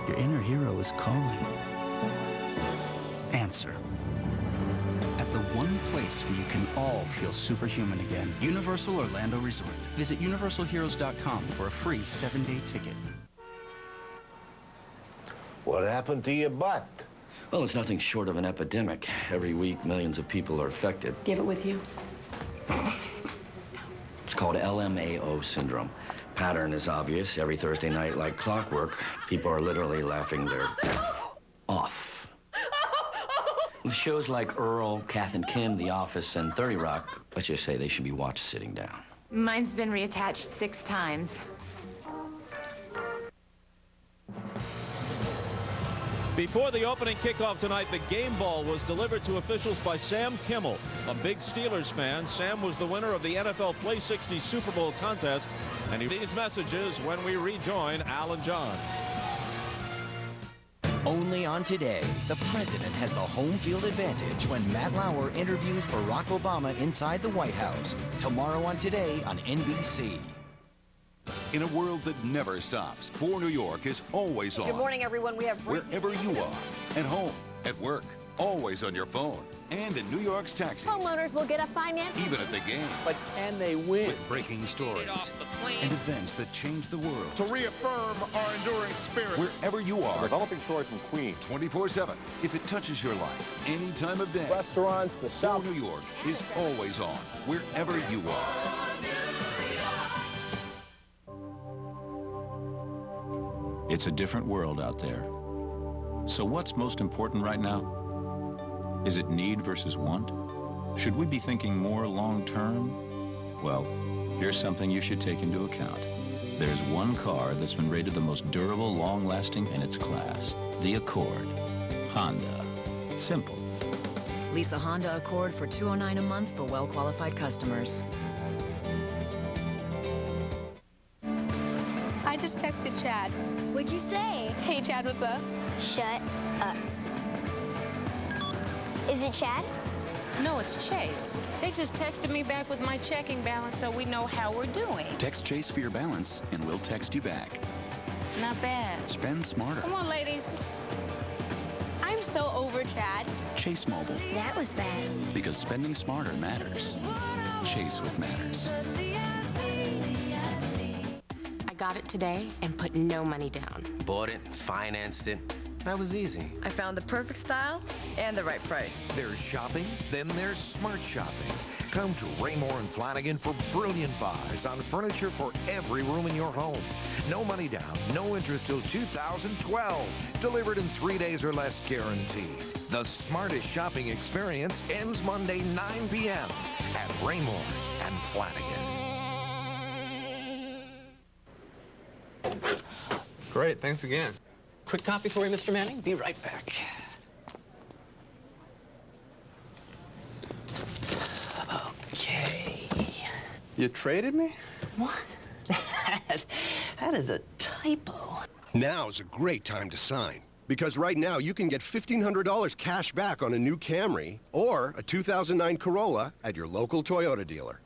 Your inner hero is calling. Answer. At the one place where you can all feel superhuman again. Universal Orlando Resort. Visit universalheroes.com for a free 7-day ticket. What happened to your butt? Well, it's nothing short of an epidemic. Every week, millions of people are affected. Do you have it with you? It's called LMAO syndrome. Pattern is obvious. Every Thursday night, like clockwork, people are literally laughing their off. With shows like Earl, Kath and Kim, The Office, and 30 Rock, let's just say they should be watched sitting down. Mine's been reattached 6 times. Before the opening kickoff tonight, the game ball was delivered to officials by Sam Kimmel. A big Steelers fan, Sam was the winner of the NFL Play 60 Super Bowl contest, and these messages when we rejoin Al and John. Only on Today, the president has the home field advantage when Matt Lauer interviews Barack Obama inside the White House. Tomorrow on Today on NBC. In a world that never stops, 4 New York is always on. Good morning, everyone. We have wherever you are, at home, at work, always on your phone, and in New York's taxis. Homeowners will get a finance. Even at the game. But can they win? With breaking stories and events that change the world. To reaffirm our enduring spirit. Wherever you are. Developing stories from Queens. 24/7. If it touches your life, any time of day. Restaurants, the South. New York is always on, wherever you are. It's a different world out there. So what's most important right now? Is it need versus want? Should we be thinking more long-term? Well, here's something you should take into account. There's one car that's been rated the most durable, long-lasting in its class. The Accord. Honda. Simple. Lease a Honda Accord for $209 a month for well-qualified customers. I just texted Chad. What'd you say? Hey, Chad, what's up? Shut up. Is it Chad? No, it's Chase. They just texted me back with my checking balance so we know how we're doing. Text Chase for your balance, and we'll text you back. Not bad. Spend smarter. Come on, ladies. I'm so over Chad. Chase Mobile. That was fast. Because spending smarter matters. Chase what matters. I got it today and put no money down. Bought it, financed it. That was easy. I found the perfect style and the right price. There's shopping, then there's smart shopping. Come to Raymore and Flanagan for brilliant buys on furniture for every room in your home. No money down, no interest till 2012. Delivered in 3 days or less guaranteed. The smartest shopping experience ends Monday, 9 p.m. at Raymore and Flanagan. Great, thanks again. Quick copy for you, Mr. Manning. Be right back. Okay. You traded me? What? That is a typo. Now's a great time to sign. Because right now, you can get $1,500 cash back on a new Camry or a 2009 Corolla at your local Toyota dealer.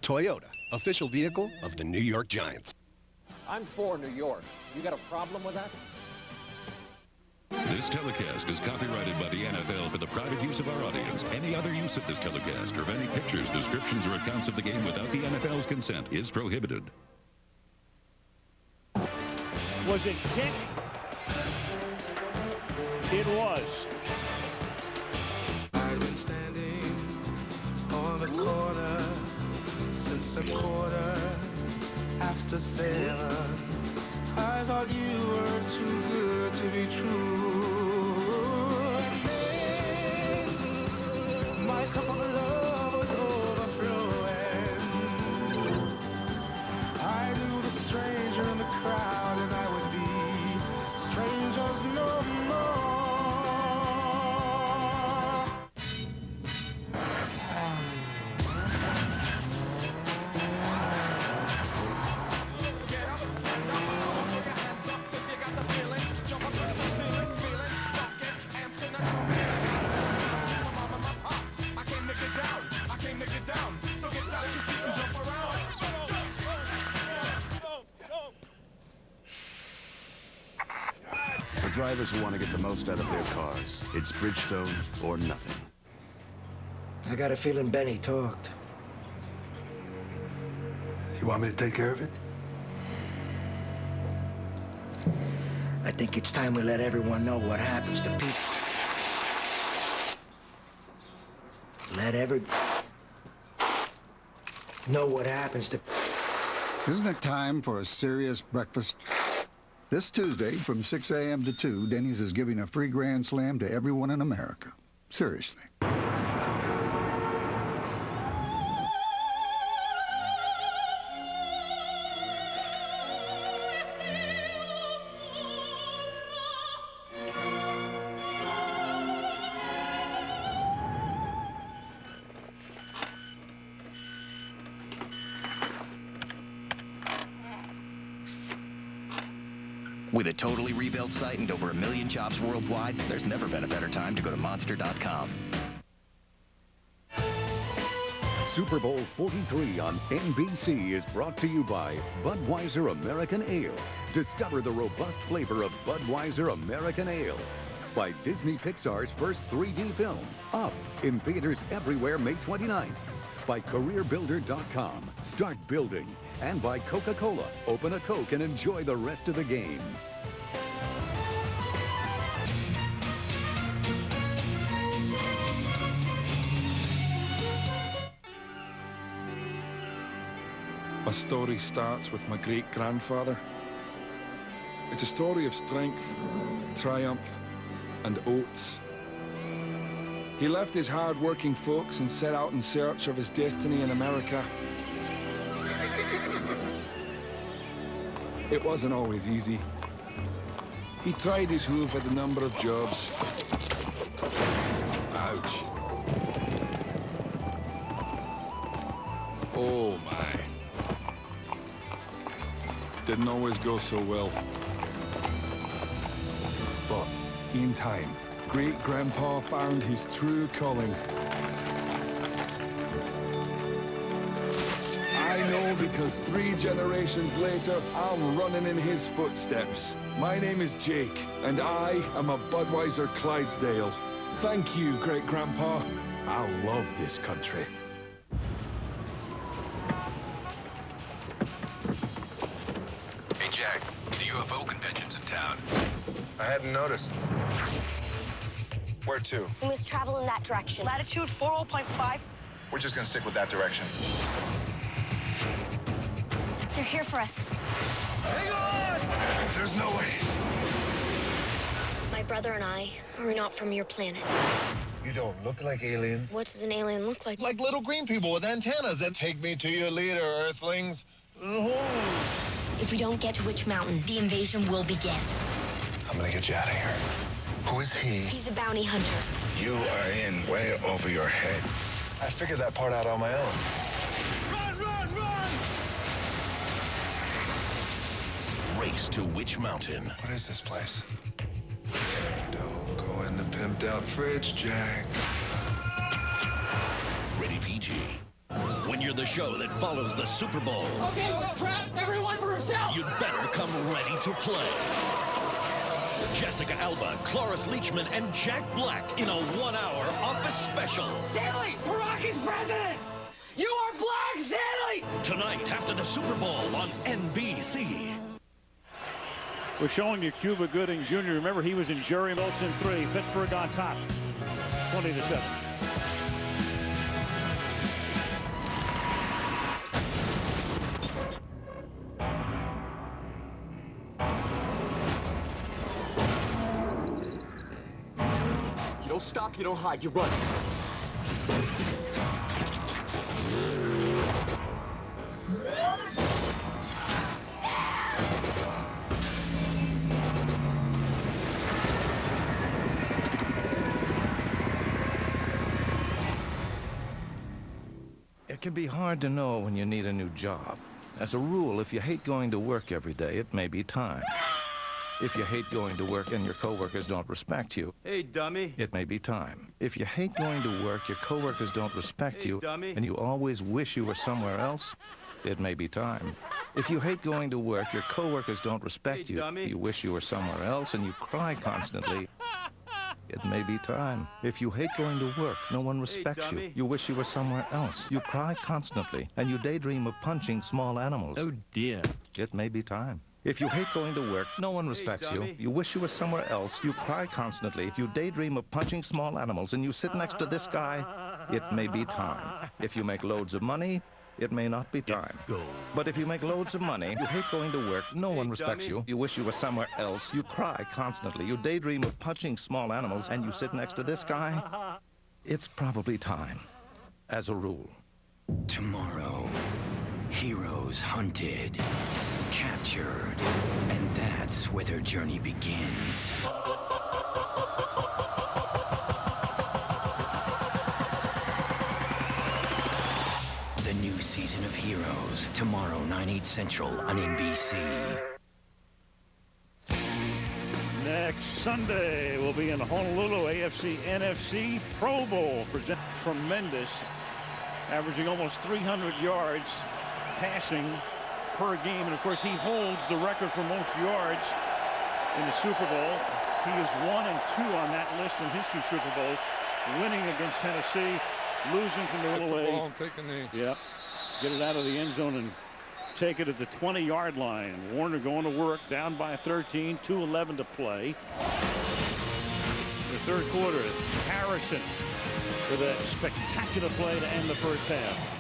Toyota, official vehicle of the New York Giants. I'm for New York. You got a problem with that? This telecast is copyrighted by the NFL for the private use of our audience. Any other use of this telecast or of any pictures, descriptions, or accounts of the game without the NFL's consent is prohibited. Was it kicked? It was. I've been standing on the corner since a quarter after 7. I thought you were too good to be true. And then my cup of love was overflowing. I knew the stranger in the crowd, and I would be strangers no more. For drivers who want to get the most out of their cars, it's Bridgestone or nothing. I got a feeling Benny talked. You want me to take care of it? I think it's time we let everyone know what happens to people. Let know what happens to... Isn't it time for a serious breakfast? This Tuesday from 6 a.m. to 2, Denny's is giving a free Grand Slam to everyone in America. Seriously. With a totally rebuilt site and over 1 million jobs worldwide, there's never been a better time to go to Monster.com. Super Bowl 43 on NBC is brought to you by Budweiser American Ale. Discover the robust flavor of Budweiser American Ale. By Disney Pixar's first 3D film, Up, in theaters everywhere May 29th. By CareerBuilder.com, start building. And by Coca-Cola, open a Coke and enjoy the rest of the game. My story starts with my great-grandfather. It's a story of strength, triumph, and oats. He left his hard-working folks and set out in search of his destiny in America. It wasn't always easy. He tried his hoof at a number of jobs. Ouch. Oh my. Didn't always go so well. But in time, Great-Grandpa found his true calling. I know because 3 generations later, I'm running in his footsteps. My name is Jake, and I am a Budweiser Clydesdale. Thank you, Great-Grandpa. I love this country. Hey, Jack, the UFO convention's in town. I hadn't noticed. Where to? We must travel in that direction. Latitude 40.5. We're just gonna stick with that direction. They're here for us. Hang on! There's no way. My brother and I are not from your planet. You don't look like aliens. What does an alien look like? Like little green people with antennas that take me to your leader, Earthlings. If we don't get to Witch Mountain, the invasion will begin. I'm gonna get you out of here. Who is he? He's a bounty hunter. You are in way over your head. I figured that part out on my own. Run, run, run! race to which mountain? What is this place? Don't go in the pimped out fridge, Jack. Rated PG. When you're the show that follows the Super Bowl, Okay, we'll trap everyone for himself. you'd better come ready to play. Jessica Alba, Cloris Leachman, and Jack Black in a 1-hour office special. Stanley, Barack is president. You are Black, Stanley. Tonight after the Super Bowl on NBC. We're showing you Cuba Gooding Jr. Remember, he was in Jerry Mills in 3. Pittsburgh on top, 20-7. You don't stop, you don't hide, you run. It can be hard to know when you need a new job. As a rule, if you hate going to work every day, it may be time. If you hate going to work and your coworkers don't respect you, hey, dummy, it may be time. If you hate going to work, your coworkers don't respect you, dummy, and you always wish you were somewhere else, it may be time. If you hate going to work, your coworkers don't respect you, dummy, you wish you were somewhere else, and you cry constantly, it may be time. If you hate going to work, no one respects you. You wish you were somewhere else. You cry constantly, and you daydream of punching small animals. Oh, dear. It may be time. If you hate going to work, no one respects you. You wish you were somewhere else. You cry constantly. You daydream of punching small animals, and you sit next to this guy. It may be time. If you make loads of money, it may not be time. But if you make loads of money, you hate going to work, no one respects you. You wish you were somewhere else. You cry constantly. You daydream of punching small animals, and you sit next to this guy. It's probably time, as a rule. Tomorrow, heroes hunted, captured, and that's where their journey begins. The new season of Heroes, tomorrow, 9/8 Central on NBC. Next Sunday, we'll be in Honolulu, AFC NFC Pro Bowl. Tremendous, averaging almost 300 yards passing per game. And, of course, he holds the record for most yards in the Super Bowl. He is 1 and 2 on that list in his 2 Super Bowls, winning against Tennessee, losing from the away. Yep. Get it out of the end zone and take it at the 20-yard line. Warner going to work, down by 13, 2:11 to play. The third quarter, Harrison with a spectacular play to end the first half.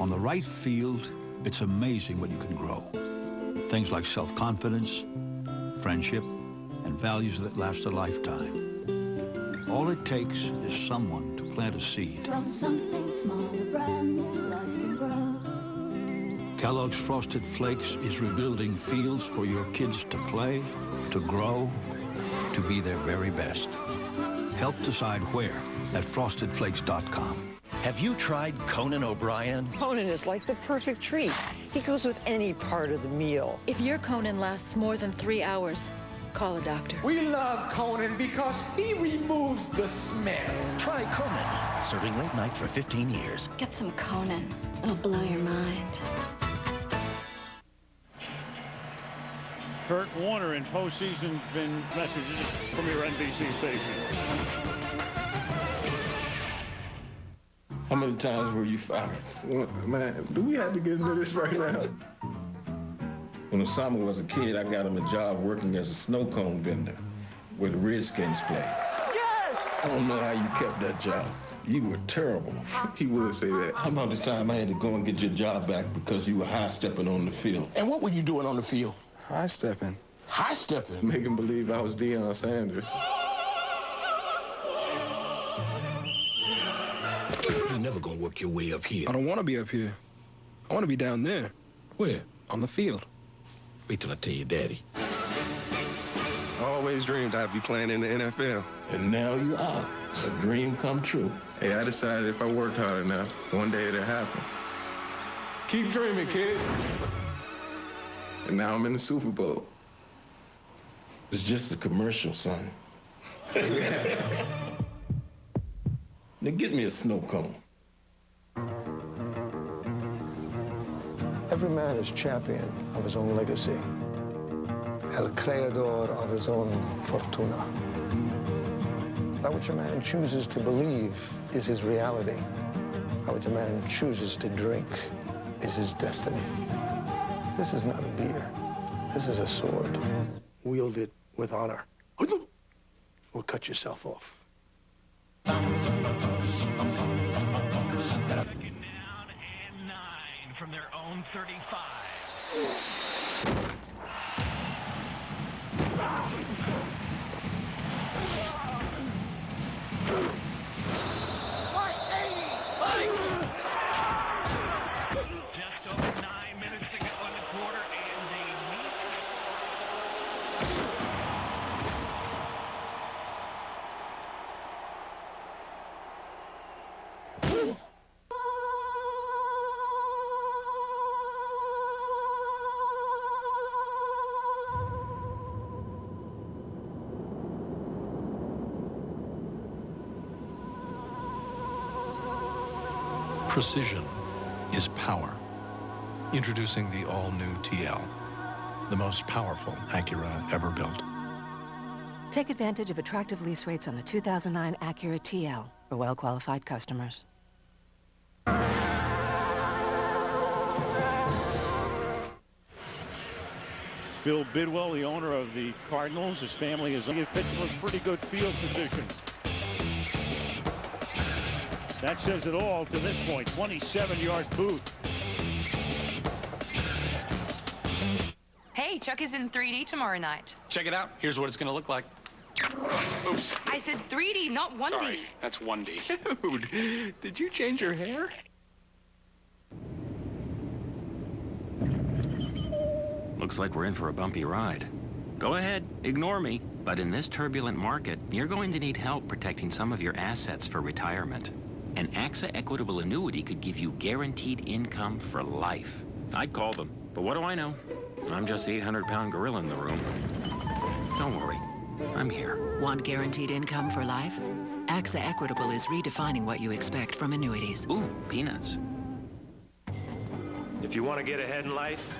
On the right field, it's amazing what you can grow. Things like self-confidence, friendship, and values that last a lifetime. All it takes is someone to plant a seed. From something small, a brand new life can grow. Kellogg's Frosted Flakes is rebuilding fields for your kids to play, to grow, to be their very best. Help decide where at frostedflakes.com. Have you tried Conan O'Brien? Conan is like the perfect treat. He goes with any part of the meal. If your Conan lasts more than 3 hours, call a doctor. We love Conan because he removes the smell. Try Conan. serving late night for 15 years. Get some Conan. It'll blow your mind. Kurt Warner in postseason bin messages from your NBC station. How many times were you fired? Well, man, do we have to get into this right now? When Osama was a kid, I got him a job working as a snow cone vendor where the Redskins play. Yes! I don't know how you kept that job. You were terrible. He would say that. How about the time I had to go and get your job back because you were high-stepping on the field? And what were you doing on the field? High-stepping. High-stepping? Making believe I was Deion Sanders. You're never gonna work your way up here. I don't want to be up here. I want to be down there. Where? On the field. Wait till I tell your daddy. I always dreamed I'd be playing in the NFL. And now you are. It's a dream come true. Hey, I decided if I worked hard enough, one day it'll happen. Keep dreaming, kid. And now I'm in the Super Bowl. It's just a commercial, son. Now get me a snow cone. Every man is champion of his own legacy. El creador of his own fortuna. That which a man chooses to believe is his reality. That which a man chooses to drink is his destiny. This is not a beer. This is a sword. Wield it with honor, or cut yourself off. Second down and 9 from their own 35. Just over 9 minutes to go in the quarter, and they meet. Precision is power. Introducing the all-new TL, the most powerful Acura ever built. Take advantage of attractive lease rates on the 2009 Acura TL for well-qualified customers. Bill Bidwell, the owner of the Cardinals, his family is in Pittsburgh, pretty good field position. That says it all to this point. 27-yard boot. Hey, Chuck is in 3D tomorrow night. Check it out. Here's what it's going to look like. Oops. I said 3D, not 1D. Sorry, that's 1D. Dude, did you change your hair? Looks like we're in for a bumpy ride. Go ahead, ignore me. But in this turbulent market, you're going to need help protecting some of your assets for retirement. An AXA Equitable Annuity could give you guaranteed income for life. I'd call them, but what do I know? I'm just the 800-pound gorilla in the room. Don't worry, I'm here. Want guaranteed income for life? AXA Equitable is redefining what you expect from annuities. Ooh, peanuts. If you want to get ahead in life,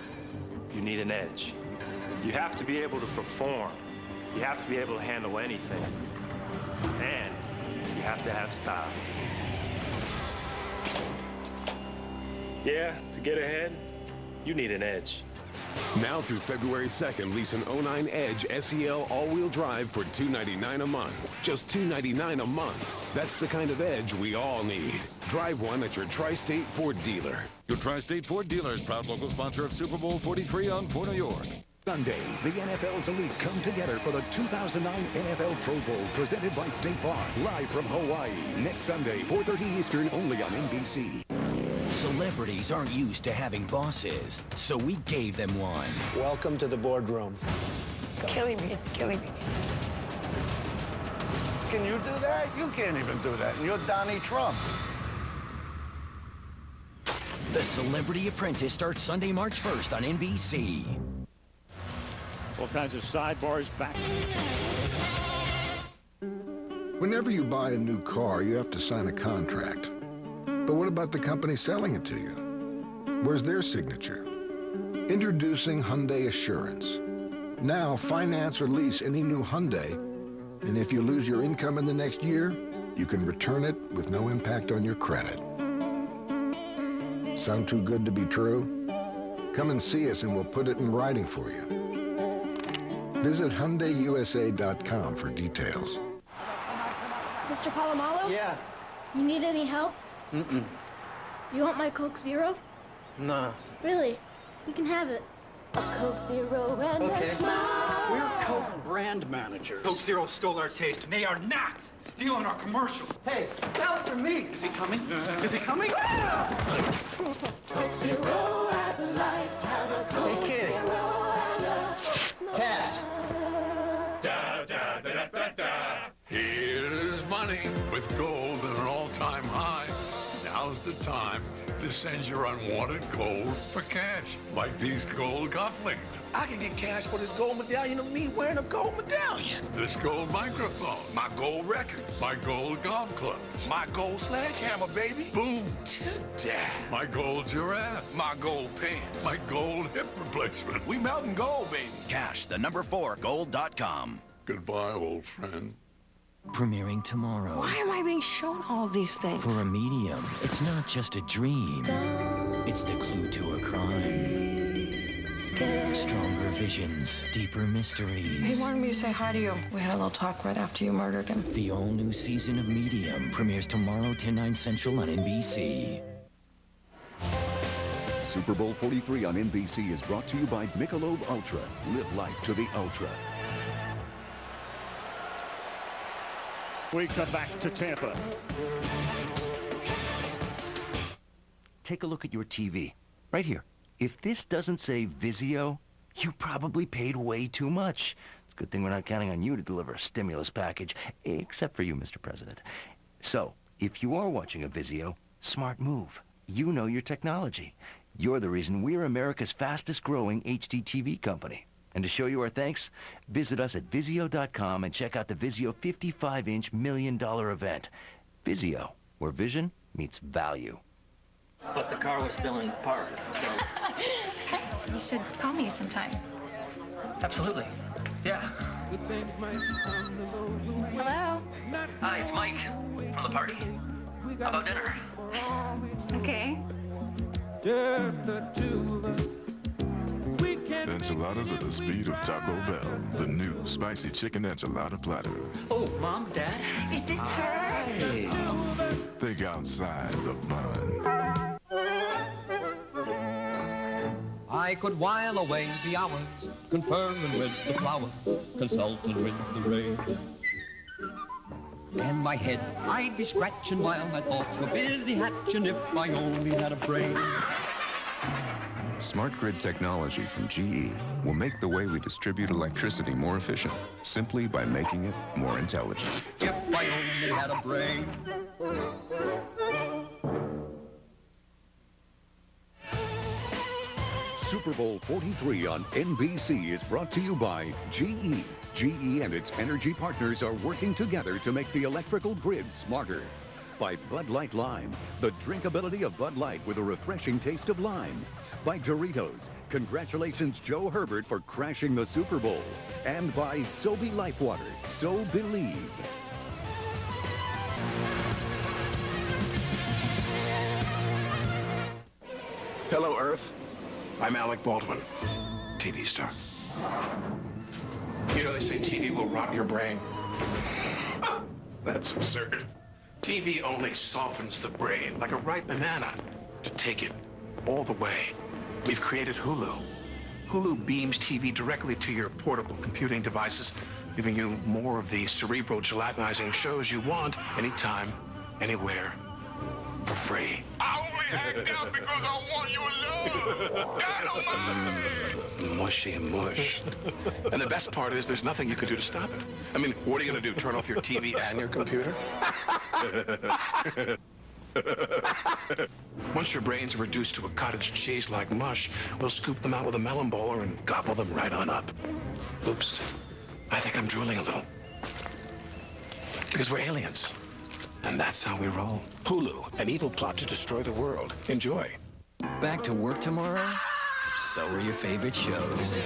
you need an edge. You have to be able to perform. You have to be able to handle anything. And you have to have style. Yeah, to get ahead, you need an edge. Now through February 2nd, lease an 09 Edge SEL all-wheel drive for $299 a month. Just $299 a month. That's the kind of edge we all need. Drive one at your Tri-State Ford dealer. Your Tri-State Ford dealer is proud local sponsor of Super Bowl 43 on 4 New York. Sunday, the NFL's elite come together for the 2009 NFL Pro Bowl presented by State Farm. Live from Hawaii. Next Sunday, 4:30 Eastern, only on NBC. Celebrities aren't used to having bosses, so we gave them one. Welcome to the boardroom. It's killing me. It's killing me. Can you do that? You can't even do that. And you're Donnie Trump. The Celebrity Apprentice starts Sunday, March 1st on NBC. All kinds of sidebars back. Whenever you buy a new car, you have to sign a contract. But what about the company selling it to you? Where's their signature? Introducing Hyundai Assurance. Now, finance or lease any new Hyundai, and if you lose your income in the next year, you can return it with no impact on your credit. Sound too good to be true? Come and see us and we'll put it in writing for you. Visit HyundaiUSA.com for details. Mr. Palomalo? Yeah. You need any help? Mm-mm. You want my Coke Zero? Nah. Really? You can have it. A Coke Zero and a smile. We're Coke brand managers. Coke Zero stole our taste, and they are not stealing our commercial. Hey, that was for me. Is he coming? Is he coming? Coke Zero has a light. Have a Coke Hey, kid. Zero and a Cass. Da, da, da, da, da, da. Here's money with gold at an all-time high. Now's the time to send your unwanted gold for cash, like these gold cufflinks. I can get cash for this gold medallion of me wearing a gold medallion. This gold microphone. My gold records. My gold golf clubs. My gold sledgehammer, baby. Boom. Ta-da. My gold giraffe. My gold pants. My gold hip replacement. We melting gold, baby. Cash, the number 4, gold.com. Goodbye, old friend. Premiering tomorrow. Why am I being shown all these things? For a medium, it's not just a dream. It's the clue to a crime. Stronger visions, deeper mysteries. He wanted me to say hi to you. We had a little talk right after you murdered him. The all-new season of Medium premieres tomorrow, 10, 9 Central on NBC. Super Bowl 43 on NBC is brought to you by Michelob Ultra. Live life to the ultra. We come back to Tampa. Take a look at your TV. Right here. If this doesn't say Vizio, you probably paid way too much. It's a good thing we're not counting on you to deliver a stimulus package, except for you, Mr. President. So, if you are watching a Vizio, smart move. You know your technology. You're the reason we're America's fastest growing HD TV company. And to show you our thanks, visit us at Vizio.com and check out the Vizio 55-inch $1 million event. Vizio, where vision meets value. But the car was still in the park, so... You should call me sometime. Absolutely. Yeah. Hello? Hi, it's Mike from the party. How about dinner? Okay. Enchiladas at the speed of Taco Bell. The new spicy chicken enchilada platter. Oh, Mom, Dad? Is this her? Think outside the bun. I could while away the hours, conferring with the flowers, consulting with the rain. And my head I'd be scratching while my thoughts were busy hatching if I only had a brain. Smart grid technology from GE will make the way we distribute electricity more efficient, simply by making it more intelligent. If I only had a brain. Super Bowl 43 on NBC is brought to you by GE. GE and its energy partners are working together to make the electrical grid smarter. By Bud Light Lime, the drinkability of Bud Light with a refreshing taste of lime. By Doritos, congratulations Joe Herbert for crashing the Super Bowl. And by Sobe Lifewater, so believe. Hello, Earth. I'm Alec Baldwin, TV star. You know, they say TV will rot your brain. That's absurd. TV only softens the brain like a ripe banana to take it all the way. We've created Hulu. Hulu beams TV directly to your portable computing devices, giving you more of the cerebral gelatinizing shows you want anytime, anywhere, for free. I only act out because I want your love. Dynamite! Mushy and mush. And the best part is there's nothing you can do to stop it. I mean, what are you going to do, turn off your TV and your computer? Once your brains are reduced to a cottage cheese like mush, we'll scoop them out with a melon bowler and gobble them right on up. Oops. I think I'm drooling a little. Because we're aliens. And that's how we roll. Hulu, an evil plot to destroy the world. Enjoy. Back to work tomorrow? So are your favorite shows.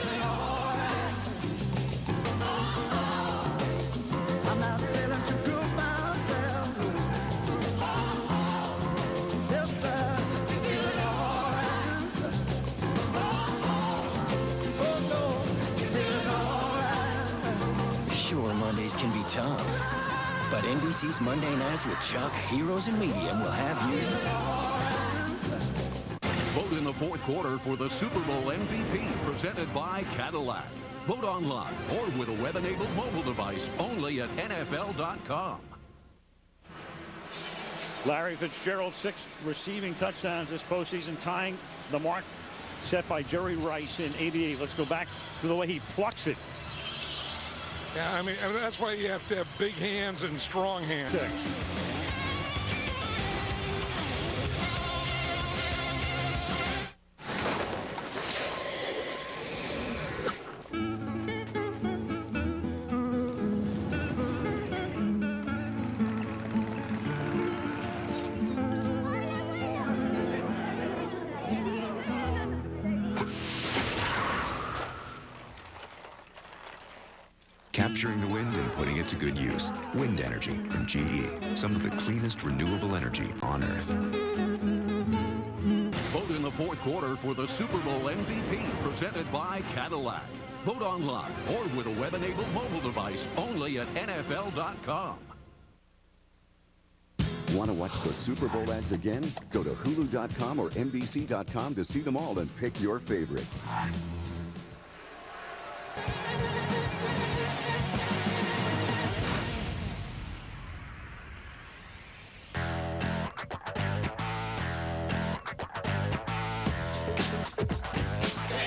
Sure, Mondays can be tough. But NBC's Monday Nights with Chuck, Heroes and Medium will have you. Vote in the fourth quarter for the Super Bowl MVP presented by Cadillac. Vote online or with a web-enabled mobile device only at NFL.com. Larry Fitzgerald, 6 receiving touchdowns this postseason, tying the mark set by Jerry Rice in '88. Let's go back to the way he plucks it. Yeah, I mean that's why you have to have big hands and strong hands. 6. Capturing the wind and putting it to good use. Wind energy from GE. Some of the cleanest renewable energy on Earth. Vote in the fourth quarter for the Super Bowl MVP presented by Cadillac. Vote online or with a web-enabled mobile device only at NFL.com. Want to watch the Super Bowl ads again? Go to Hulu.com or NBC.com to see them all and pick your favorites.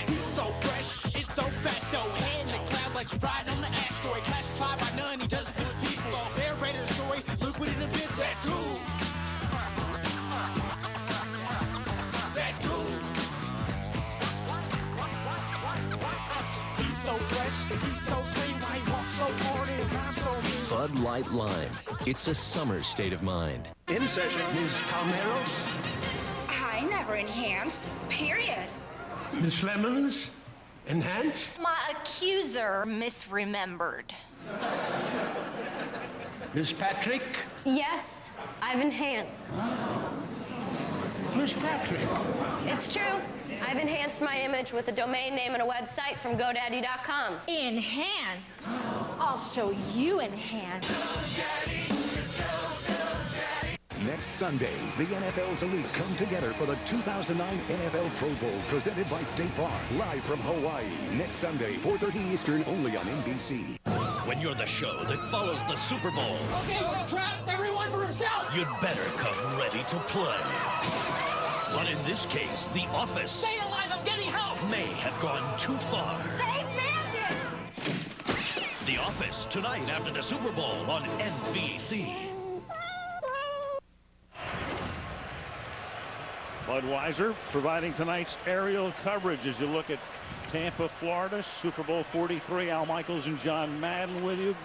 He's so fresh, it's so fat though. Head in the clouds like you're riding on the asteroid. Classified by none, he does it for the people. Bear Raider story, liquid in a bit, that cool. That cool. He's so fresh, he's so clean. Why he walks so hard and rhymes so mean. Bud Light Lime. It's a summer state of mind. In session, Ms. Calmeros. I never enhanced, period. Miss Lemons, enhanced. My accuser misremembered. Miss Patrick. Yes, I've enhanced. Miss Patrick. It's true. I've enhanced my image with a domain name and a website from GoDaddy.com. Enhanced? I'll show you enhanced. Next Sunday, the NFL's elite come together for the 2009 NFL Pro Bowl presented by State Farm. Live from Hawaii. Next Sunday, 4:30 Eastern, only on NBC. When you're the show that follows the Super Bowl, Okay, we're trapped. Everyone for himself. you'd better come ready to play. But in this case, The Office Stay alive, I'm getting help. may have gone too far. Save Bandit! The Office, tonight after the Super Bowl on NBC. Budweiser providing tonight's aerial coverage as you look at Tampa, Florida, Super Bowl 43. Al Michaels and John Madden with you.